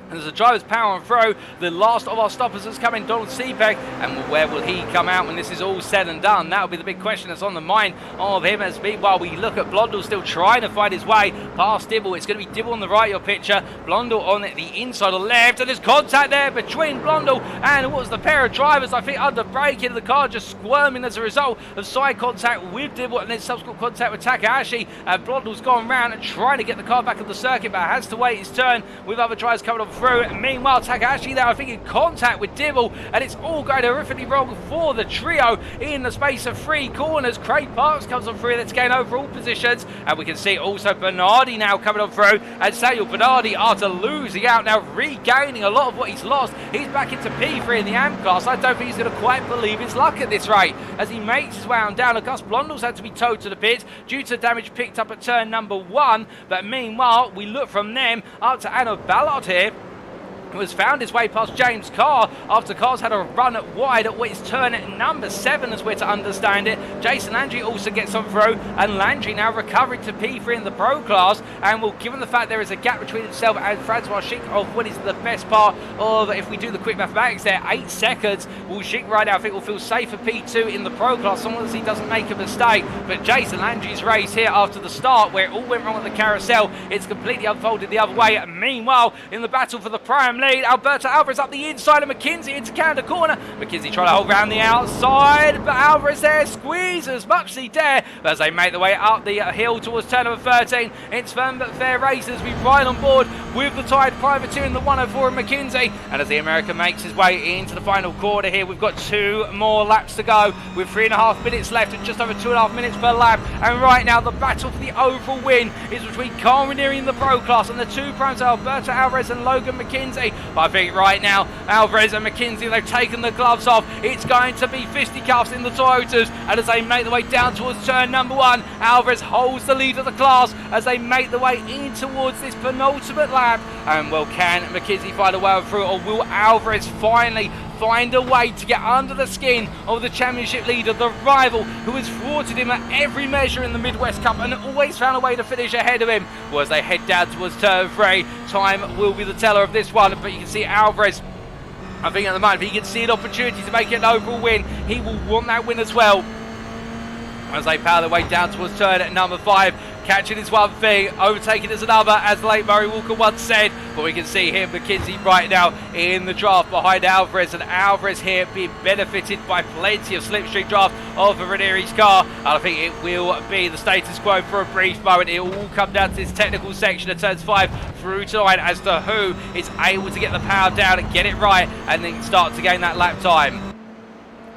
And as the driver's power and throw, the last of our stoppers has come in, Donald Seebeck. And where will he come out when this is all said and done? That'll be the big question that's on the mind of him. As meanwhile, we look at Blondell still trying to find his way past Dibble. It's going to be Dibble on the right, your picture. Blondell on the inside of the left. And there's contact there between Blondell and what was the pair of drivers. I think under braking, the car just squirming as a result of side contact with Dibble and then subsequent contact with Takahashi. And Blondell's gone round and trying to get the car back on the circuit, but has to wait his turn with other drivers coming on through. Meanwhile, Takahashi there, I think, in contact with Dibble, and it's all going horrifically wrong for the trio in the space of 3 corners. Craig Parks comes on through, let's gain overall positions, and we can see also Bernardi now coming on through, and Samuel Bernardi, after losing out, now regaining a lot of what he's lost. He's back into P3 in the AM class. I don't think he's going to quite believe his luck at this rate as he makes his way on down. Gus Blondell's had to be towed to the pits due to damage picked up at turn number 1, but meanwhile, we look from them up to Anna Ballard here, who has found his way past James Carr after Carr's had a run wide at what is turn number 7, as we're to understand it. Jason Landry also gets on through, and Landry now recovering to P3 in the Pro class. And well, given the fact there is a gap between himself and Francois Schick of what is the best part of, if we do the quick mathematics there, 8 seconds, well, Schick right now I think will feel safe for P2 in the Pro class, as long as he doesn't make a mistake. But Jason Landry's race here after the start, where it all went wrong on the carousel, it's completely unfolded the other way. Meanwhile, in the battle for the Prime lead, Alberto Alvarez up the inside of McKinsey into Canada corner. McKinsey trying to hold round the outside, but Alvarez there squeezes as much as he dare as they make their way up the hill towards turn number 13. It's firm but fair races. We ride on board with the Tide Privateer in the 104 of McKinsey. And as the American makes his way into the final quarter here, we've got 2 more laps to go with 3.5 minutes left and just over 2.5 minutes per lap. And right now the battle for the overall win is between Carl Ranieri in the Pro class and the 2 primes Alberto Alvarez and Logan McKinsey. But I think right now Alvarez and McKinsey, they've taken the gloves off. It's going to be fisticuffs in the Toyotas, and as they make their way down towards turn number 1, Alvarez holds the lead of the class as they make their way in towards this penultimate lap. And well, can McKinsey find a way through, or will Alvarez finally find a way to get under the skin of the championship leader, the rival who has thwarted him at every measure in the Midwest Cup and always found a way to finish ahead of him? Well, as they head down towards turn 3, time will be the teller of this one, but you can see Alvarez, I think at the moment, if he can see an opportunity to make it an overall win, he will want that win as well. As they power their way down towards turn number 5, catching is one thing, overtaking is another, as late Murray Walker once said. But we can see here McKinsey right now in the draft behind Alvarez, and Alvarez here being benefited by plenty of slipstream draft of Ranieri's car. And I think it will be the status quo for a brief moment. It will all come down to this technical section of turns 5 through to 9 as to who is able to get the power down and get it right, and then start to gain that lap time.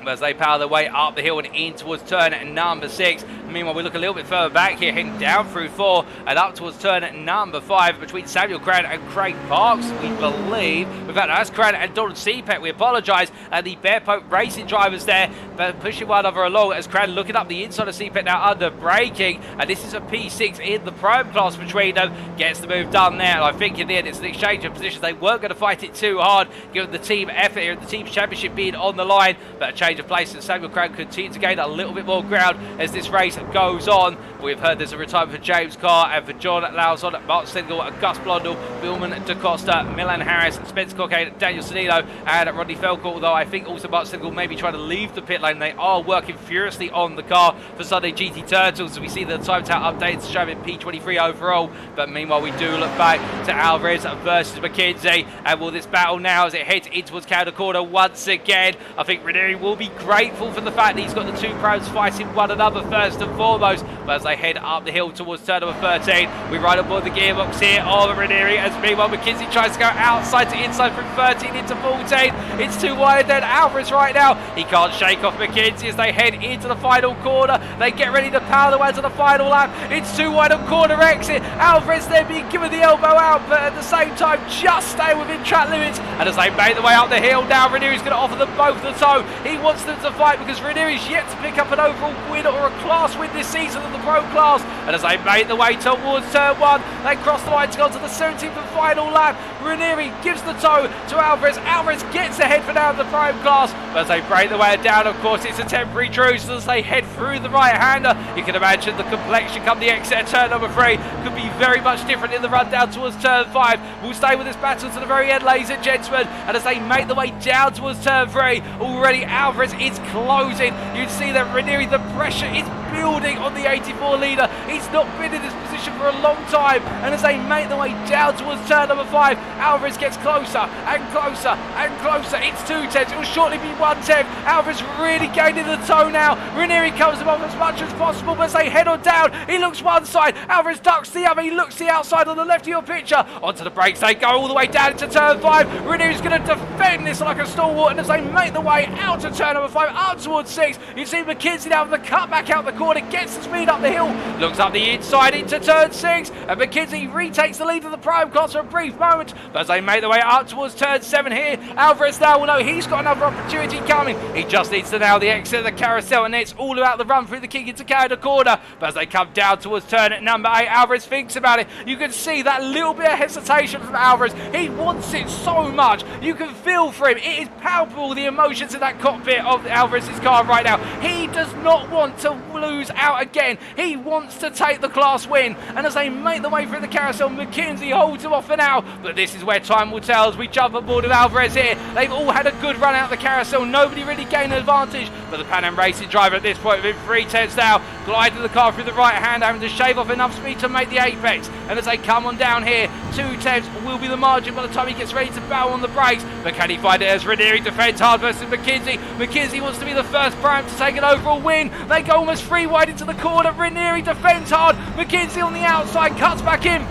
As they power their way up the hill and in towards turn number 6. Meanwhile, we look a little bit further back here, heading down through 4 and up towards turn number 5 between Samuel Cran and Craig Parks, we believe. We've had that's Cran and Donald Seepet, we apologise, and the Bearpoke Racing drivers there, but pushing one another along as Cran looking up the inside of Seepet now under braking. And this is a P6 in the Prime class between them. Gets the move done there, and I think in the end it's an exchange of positions. They weren't going to fight it too hard, given the team effort here, the team's championship being on the line, but a change of place, and Samuel Cran continues to gain a little bit more ground as this race goes on. We've heard there's a retirement for James Carr and for John Lauzon, Mark Stengel, Gus Blondell, Billman DaCosta, Milan Harris, Spencer Cockade, Daniel Sonino and Rodney Felcourt, although I think also Mark Stengel may be trying to leave the pit lane. They are working furiously on the car for Sunday GT Turtles. We see the time tower updates showing P23 overall, but meanwhile we do look back to Alvarez versus McKinsey, and will this battle now as it heads in towards Canada corner once again. I think Ranieri will be grateful for the fact that he's got the 2 pros fighting one another first and foremost, but as they head up the hill towards turn number 13, we ride aboard the gearbox here of Ranieri, as meanwhile McKinsey tries to go outside to inside from 13 into 14. It's too wide then. Alvarez right now, he can't shake off McKinsey as they head into the final corner. They get ready to power the way to the final lap. It's too wide on corner exit. Alvarez there being given the elbow out, but at the same time just stay within track limits. And as they make their way up the hill now, Ranieri's going to offer them both the toe. He wants wants them to fight because Ranieri's yet to pick up an overall win or a class win this season in the Pro class. And as they make the way towards turn 1, they cross the line to go to the 17th and final lap. Ranieri gives the toe to Alvarez. Alvarez gets ahead for now in the Pro class. But as they break the way down, of course, it's a temporary truce as they head through the right-hander. You can imagine the complexion come the exit at turn number 3 could be very much different in the run down towards turn 5. We'll stay with this battle to the very end, ladies and gentlemen. And as they make the way down towards turn 3, already Alvarez is closing. You can see that Ranieri, the pressure is building on the 84 leader. He's not been in this position for a long time. And as they make the way down towards turn number 5, Alvarez gets closer and closer and closer. It's 2 tenths. It will shortly be 1 tenth. Alvarez really gaining the toe now. Ranieri comes him off as much as possible, but as they head on down, he looks one side, Alvarez ducks the other, he looks the outside on the left of your picture. Onto the brakes they go all the way down into turn 5. Ranieri's going to defend this like a stalwart, and as they make the way out to turn number 5, up towards 6, you see McKenzie now with the cut back out the corner, gets the speed up the hill, looks up the inside into turn 6, and McKenzie retakes the lead of the prime class for a brief moment. But as they make their way up towards turn 7 here, Alvarez now will know he's got another opportunity coming. He just needs to nail the exit of the carousel, and it's all about the run through the kick into Canada corner. But as they come down towards turn at number 8, Alvarez thinks about it. You can see that little bit of hesitation from Alvarez. He wants it so much. You can feel for him. It is palpable, the emotions in that cockpit of Alvarez's car right now. He does not want to lose out again. He wants to take the class win. And as they make the way through the carousel, McKenzie holds him off for now. But this is where time will tell as we jump aboard of Alvarez here. They've all had a good run out the carousel. Nobody really gained an advantage. But the Pan Am Racing driver at this point with 3 tenths now, gliding the car through the right hand, having to shave off enough speed to make the apex. And as they come on down here, 2 tenths will be the margin by the time he gets ready to bow on the brakes. But can he find it as Ranieri defends hard versus McKenzie? McKenzie wants to be the first prime to take an overall win. They go almost 3 wide into the corner. Ranieri defends hard. McKenzie on the outside cuts back in.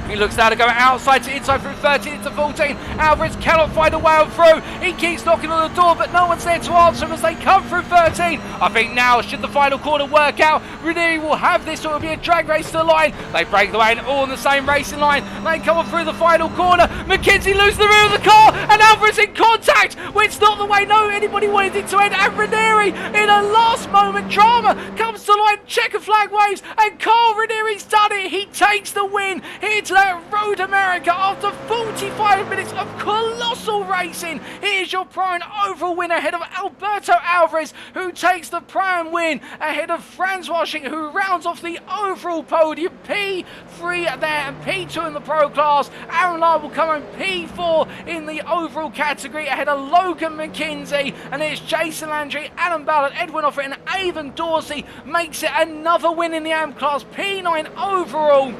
He looks now to go outside to inside through 13 into 14. Alvarez cannot find a way on through. He keeps knocking on the door, but no one's there to answer him as they come through 13. I think now, should the final corner work out, Ranieri will have this, or it will be a drag race to the line. They break the way and all on the same racing line. They come on through the final corner. McKenzie loses the rear of the car, and Alvarez in contact. Well, it's not the way anybody wanted it to end. And Ranieri, in a last moment drama, comes to the line, checker flag waves, and Carl Ranieri's done it. He takes the win here to Road America after 45 minutes of colossal racing. Here's your prime overall winner ahead of Alberto Alvarez, who takes the prime win ahead of Franz Washing, who rounds off the overall podium. P3 there and P2 in the pro class. Aaron Lyle will come in P4 in the overall category ahead of Logan McKenzie, and it's Jason Landry, Alan Ballard, Edwin Offer and Avon Dorsey makes it another win in the AM class. P9 overall.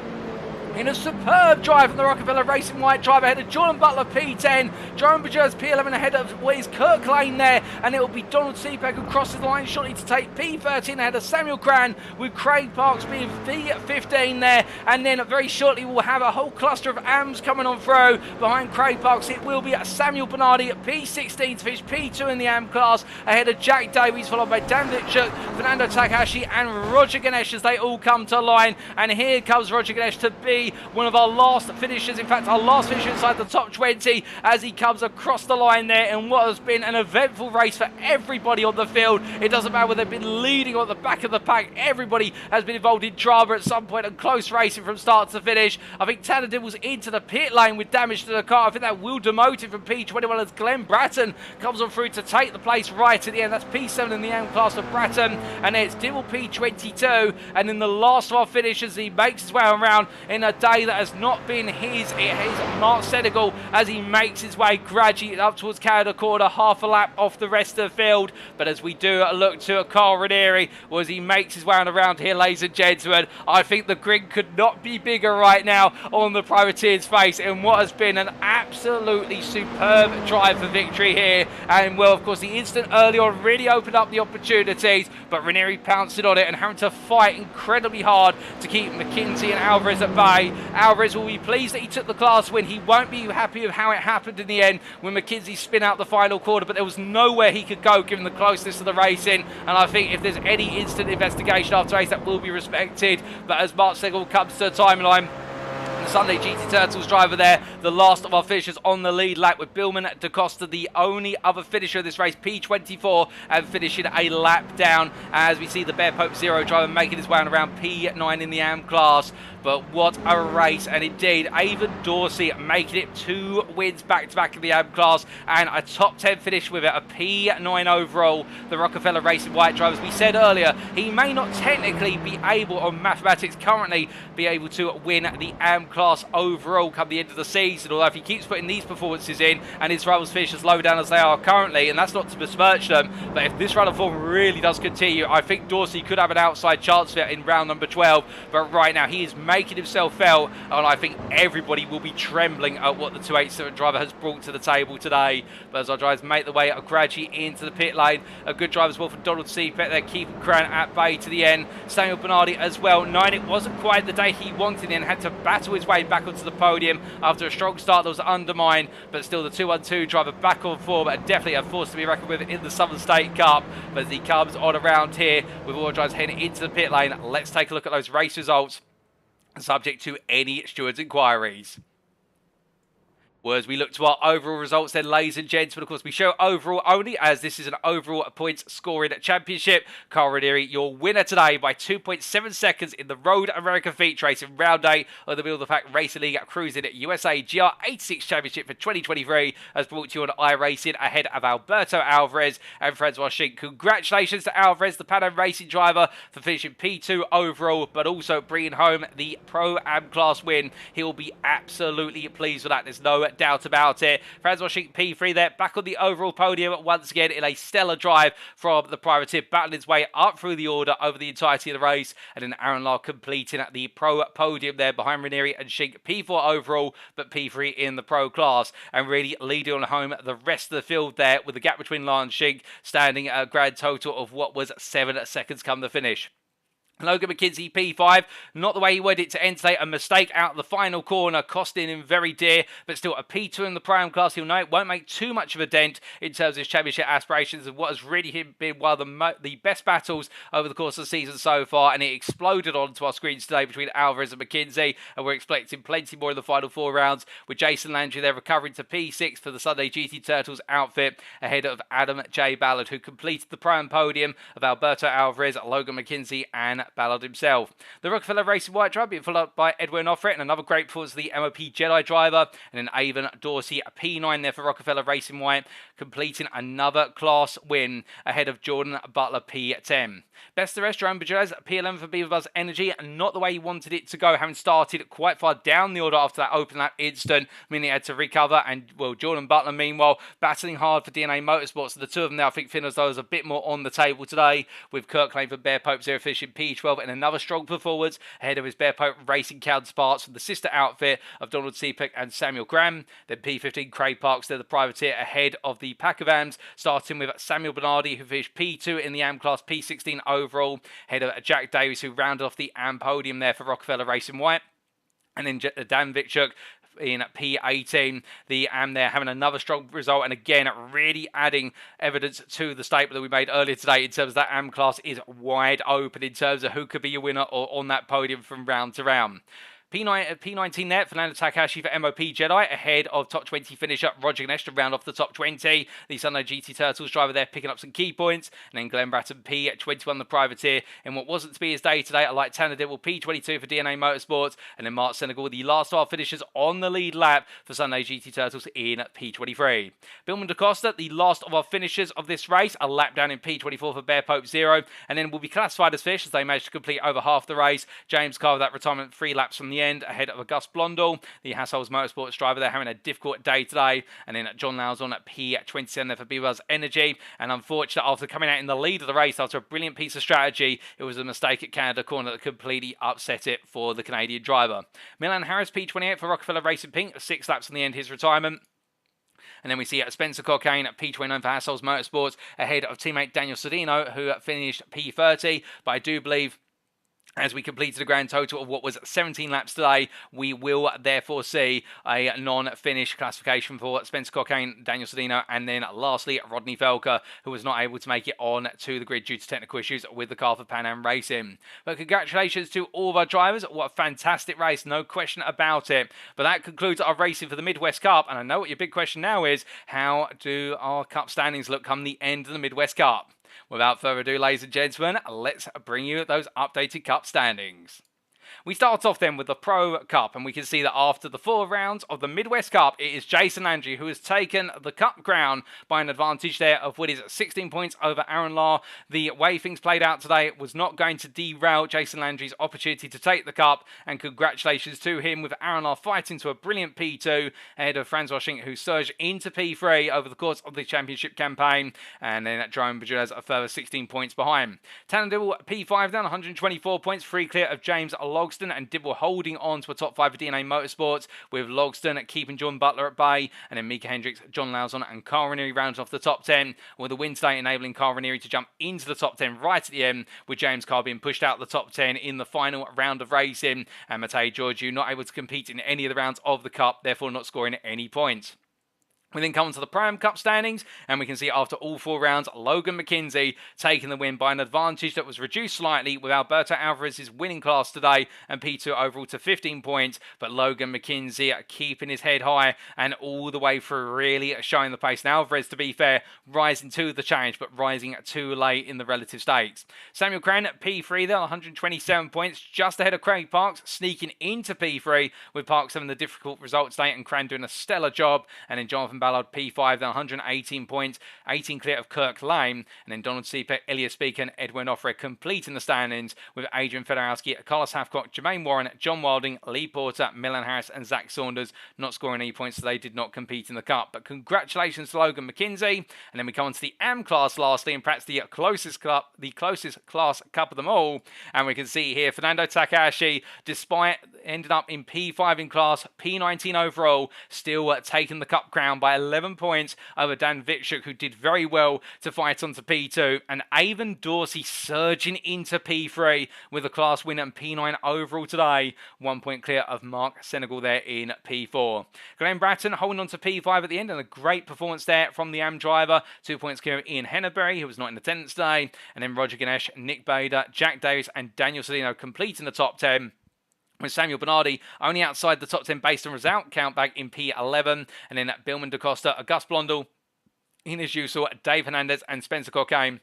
In a superb drive from the Rockefeller Racing White driver ahead of Jordan Butler P10, Jerome Bajers P11 ahead of Kirk Lane there, and it will be Donald Seebeck who crosses the line shortly to take P13 ahead of Samuel Cran, with Craig Parks being P15 there, and then very shortly we'll have a whole cluster of AMs coming on through. Behind Craig Parks it will be Samuel Bernardi at P16 to finish P2 in the AM class ahead of Jack Davies, followed by Dan Litchuk, Fernando Takahashi and Roger Ganesh as they all come to line. And here comes Roger Ganesh to be one of our last finishers, in fact our last finisher inside the top 20, as he comes across the line there in what has been an eventful race for everybody on the field. It doesn't matter whether they've been leading or at the back of the pack, everybody has been involved in drama at some point and close racing from start to finish. I think Tanner Dibbles into the pit lane with damage to the car. I think that will demote him from P21 as Glenn Bratton comes on through to take the place right at the end. That's P7 in the AM class for Bratton, and it's Dibble P22, and in the last of our finishes he makes his way around in a day that has not been his. It is Mark Senegal as he makes his way gradually up towards Canada corner, half a lap off the rest of the field. But as we do look to Carl Ranieri, as he makes his way around here, ladies and gentlemen, I think the grin could not be bigger right now on the privateer's face in what has been an absolutely superb drive for victory here. And well, of course, the instant early on really opened up the opportunities, but Ranieri pounced on it and having to fight incredibly hard to keep McKenzie and Alvarez at bay. Alvarez will be pleased that he took the class win. He won't be happy with how it happened in the end when McKenzie spin out the final quarter, but there was nowhere he could go given the closeness of the racing, and I think if there's any instant investigation after race, that will be respected. But as Mark Segel comes to the timeline, Sunday GT Turtles driver there, the last of our finishers on the lead lap, with Billman DaCosta the only other finisher of this race, P24, and finishing a lap down, as we see the Bear Pope Zero driver making his way on around P9 in the AM class. But what a race, and indeed, Avon Dorsey making it 2 wins back-to-back in the AM class, and a top 10 finish with it, a P9 overall. The Rockefeller Racing White drivers, we said earlier, he may not technically be able, on mathematics currently, be able to win the AM class overall come the end of the season, although if he keeps putting these performances in, and his rivals finish as low down as they are currently, and that's not to besmirch them, but if this run of form really does continue, I think Dorsey could have an outside chance for it in round number 12, but right now he is making himself felt, and I think everybody will be trembling at what the 287 driver has brought to the table today. But as our drivers make the way gradually into the pit lane, a good drive as well for Donald Seepet there, keeping Cran at bay to the end. Samuel Bernardi as well. 9, it wasn't quite the day he wanted and had to battle his way back onto the podium after a strong start that was undermined, but still the 212 driver back on form, and definitely a force to be reckoned with in the Southern State Cup. But as he comes on around here with all drivers heading into the pit lane, let's take a look at those race results, subject to any stewards' inquiries. Well, as we look to our overall results then, ladies and gents, but of course we show overall only, as this is an overall points scoring championship. Carl Ranieri, your winner today by 2.7 seconds in the Road America Feature Race in round 8 of the Middle of the Pack Racing League Cruising USA GR86 Championship for 2023, as brought to you on iRacing ahead of Alberto Alvarez and Francois Schinck. Congratulations to Alvarez, the Pan Am Racing driver, for finishing P2 overall, but also bringing home the Pro-Am class win. He will be absolutely pleased with that. There's no doubt about it. Francois Schinck P3 there, back on the overall podium once again in a stellar drive from the privateer, battling his way up through the order over the entirety of the race, and then Aaron Lahr completing at the pro podium there behind Ranieri and Schinck, P4 overall, but P3 in the pro class, and really leading on home the rest of the field there, with the gap between Lahr and Schinck standing at a grand total of what was 7 seconds come the finish. Logan McKenzie P5, not the way he wanted it to end today. A mistake out of the final corner, costing him very dear, but still a P2 in the Pro-Am class. He'll know it won't make too much of a dent in terms of his championship aspirations, of what has really been one of the best battles over the course of the season so far, and it exploded onto our screens today between Alvarez and McKenzie, and we're expecting plenty more in the final 4 rounds, with Jason Landry there recovering to P6 for the Sunday GT Turtles outfit, ahead of Adam J. Ballard, who completed the Pro-Am podium of Alberto Alvarez, Logan McKenzie, and Ballard himself. The Rockefeller Racing White driver being followed up by Edwin Offred, and another great performance of the MOP Jedi driver, and then Avon Dorsey, a P9 there for Rockefeller Racing White, completing another class win ahead of Jordan Butler P10. Best of the rest, Jerome Bajaz, P11 for Beaver Buzz Energy, and not the way he wanted it to go, having started quite far down the order after that open lap instant, meaning he had to recover, and well, Jordan Butler meanwhile battling hard for DNA Motorsports. So the two of them now, I think, finish those a bit more on the table today, with Kirk Lane for Bear Pope Zero finishing P12, and another strong performance ahead of his Bear Pope Racing counterparts from the sister outfit of Donald Seepek and Samuel Graham. Then P15 Craig Parks, they're the privateer ahead of the pack of AMs, starting with Samuel Bernardi, who finished P2 in the AM class, P16 overall, ahead of Jack Davis, who rounded off the AM podium there for Rockefeller Racing White. And then Dan Vichuk in P18, the AM there having another strong result, and again really adding evidence to the statement that we made earlier today in terms of that AM class is wide open in terms of who could be your winner or on that podium from round to round. P19 there, Fernando Takahashi for MOP Jedi, ahead of top 20 finisher Roger Ganesh to round off the top 20. The Sunday GT Turtles driver there picking up some key points. And then Glenn Bratton P21, the privateer, in what wasn't to be his day today. I like Tanner Dibble P22 for DNA Motorsports. And then Mark Senegal, the last of our finishers on the lead lap for Sunday GT Turtles in P23. Billman DaCosta, the last of our finishers of this race, a lap down in P24 for Bear Pope Zero. And then will be classified as fish as they managed to complete over half the race. James Carr with that retirement 3 laps from the end, ahead of Gus Blondell, the Hassels Motorsports driver. They're having a difficult day today. And then John Lowes on at P27 there for Beavers Energy. And unfortunately, after coming out in the lead of the race after a brilliant piece of strategy, it was a mistake at Canada corner that completely upset it for the Canadian driver. Milan Harris P28 for Rockefeller Racing Pink, 6 laps in the end, his retirement. And then we see Spencer Cockayne at P29 for Hassels Motorsports, ahead of teammate Daniel Sodino, who finished P30. But I do believe As we completed a grand total of what was 17 laps today, we will therefore see a non-finish classification for Spencer Cockayne, Daniel Sedino, and then lastly Rodney Velker, who was not able to make it on to the grid due to technical issues with the car for Pan Am Racing. But congratulations to all of our drivers. What a fantastic race, no question about it. But that concludes our racing for the Midwest Cup, and I know what your big question now is, how do our Cup standings look come the end of the Midwest Cup? Without further ado, ladies and gentlemen, let's bring you those updated Cup standings. We start off then with the Pro Cup, and we can see that after the 4 rounds of the Midwest Cup, it is Jason Landry who has taken the Cup crown by an advantage there of what is 16 points over Aaron Law. The way things played out today was not going to derail Jason Landry's opportunity to take the Cup, and congratulations to him, with Aaron Law fighting to a brilliant P2 ahead of Franz Washing, who surged into P3 over the course of the championship campaign, and then Jerome Bajulez a further 16 points behind. Tanner Dibble P5 down, 124 points, free clear of James Logston, and Dibble holding on to a top 5 for DNA Motorsports, with Logston keeping John Butler at bay, and then Mika Hendricks, John Lauzon and Carl Ranieri rounds off the top 10, with the win today enabling Carl Ranieri to jump into the top 10 right at the end, with James Carr being pushed out of the top 10 in the final round of racing, and Matej Georgiou not able to compete in any of the rounds of the Cup, therefore not scoring any points. We then come on to the Pro-Am Cup standings, and we can see after all 4 rounds, Logan McKenzie taking the win by an advantage that was reduced slightly, with Alberto Alvarez's winning class today and P2 overall to 15 points, but Logan McKenzie keeping his head high and all the way through, really showing the pace. Now Alvarez, to be fair, rising to the challenge, but rising too late in the relative stakes. Samuel Cran at P3 there, 127 points, just ahead of Craig Parks, sneaking into P3, with Parks having the difficult result today and Cran doing a stellar job, and then Jonathan Ballard P5 then 118 points, 18 clear of Kirk Lane, and then Donald Seeper, Elias Speaker and Edwin Offred completing the standings, with Adrian Fedorowski, Carlos Hathcock, Jermaine Warren, John Wilding, Lee Porter, Milan Harris and Zach Saunders not scoring any points, so they did not compete in the Cup. But congratulations to Logan McKenzie. And then we come on to the AM class lastly, and perhaps the closest class Cup of them all, and we can see here Fernando Takahashi, despite ending up in P5 in class, P19 overall, still taking the Cup crown by 11 points over Dan Vitschuk, who did very well to fight onto P2, and Avon Dorsey surging into P3 with a class win and P9 overall today, 1 point clear of Mark Senegal there in P4. Glenn Bratton holding on to P5 at the end, and a great performance there from the AM driver, 2 points clear of Ian Henneberry, who was not in attendance today, and then Roger Ganesh, Nick Bader, Jack Davis and Daniel Sedino completing the top 10, with Samuel Bernardi only outside the top 10 based on result count back in P11, and then Billman DaCosta, Auguste Blondel, Ines Usul, Dave Hernandez and Spencer Cockayne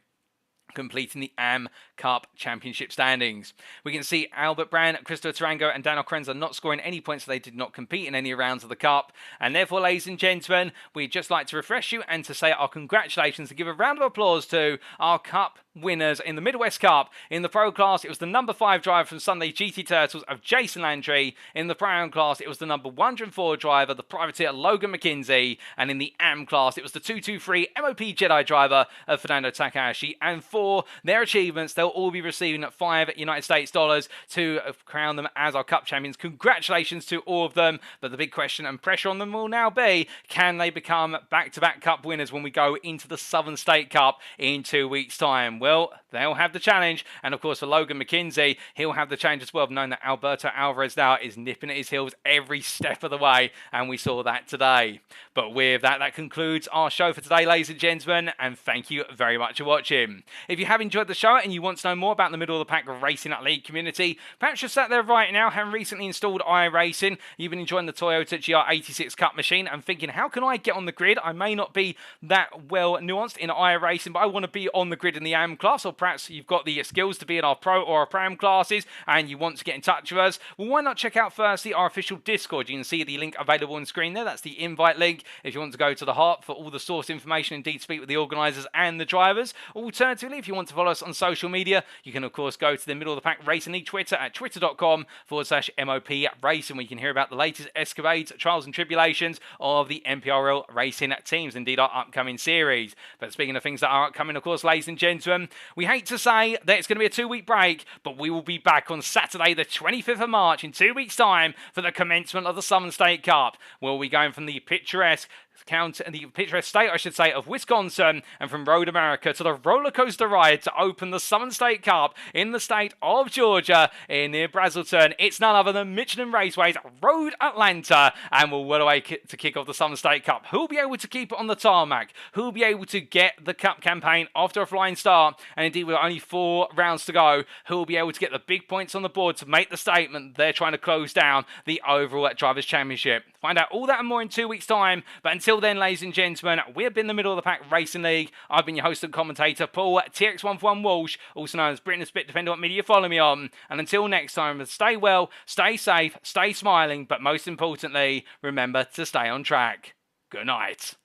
completing the AM Cup Championship standings. We can see Albert Brand, Christopher Tarango and Daniel Krenzer not scoring any points, so they did not compete in any rounds of the Cup. And therefore, ladies and gentlemen, we'd just like to refresh you and to say our congratulations and give a round of applause to our Cup winners in the Midwest Cup. In the Pro class, it was the number 5 driver from Sunday GT Turtles of Jason Landry. In the Pro-Am class, it was the number 104 driver, the privateer Logan McKenzie. And in the AM class, it was the 223 MOP Jedi driver of Fernando Takahashi. And for their achievements, they'll all be receiving $5 United States to crown them as our Cup champions. Congratulations to all of them. But the big question and pressure on them will now be, can they become back-to-back Cup winners when we go into the Southern State Cup in 2 weeks' time? Well, they'll have the challenge, and of course for Logan McKenzie, he'll have the challenge as well, knowing that Alberto Alvarez now is nipping at his heels every step of the way, and we saw that today. But with that, that concludes our show for today, ladies and gentlemen, and thank you very much for watching. If you have enjoyed the show and you want to know more about the middle of the pack racing at league community, perhaps you're sat there right now, having recently installed iRacing, you've been enjoying the Toyota GR86 Cup machine and thinking, how can I get on the grid? I may not be that well nuanced in iRacing, but I want to be on the grid in the AM class, or perhaps you've got the skills to be in our Pro or our Pro-Am classes and you want to get in touch with us. Well, why not check out firstly our official Discord? You can see the link available on screen there. That's the invite link if you want to go to the heart for all the source information, indeed speak with the organisers and the drivers. Alternatively, if you want to follow us on social media, you can of course go to the Middle of the Pack Racing League Twitter at twitter.com/MOP Racing, where you can hear about the latest escapades, trials and tribulations of the MPRL racing teams, indeed our upcoming series. But speaking of things that are upcoming, of course, ladies and gentlemen, we hate to say that it's going to be a 2-week break, but we will be back on Saturday the 25th of March in 2 weeks' time for the commencement of the Southern State Cup. We'll be going from the picturesque the picturesque state, I should say, of Wisconsin, and from Road America to the roller coaster ride to open the Southern State Cup in the state of Georgia near Brazelton. It's none other than Michelin Raceway's Road Atlanta, and we're well away to kick off the Southern State Cup. Who'll be able to keep it on the tarmac? Who'll be able to get the Cup campaign after a flying start? And indeed, with only 4 rounds to go, who'll be able to get the big points on the board to make the statement they're trying to close down the overall Drivers' Championship? Find out all that and more in 2 weeks' time. But until then, ladies and gentlemen, we've been the Middle of the Pack Racing League. I've been your host and commentator, Paul TX141 Walsh, also known as Britain's Spit, depending on what media you follow me on. And until next time, stay well, stay safe, stay smiling, but most importantly, remember to stay on track. Good night.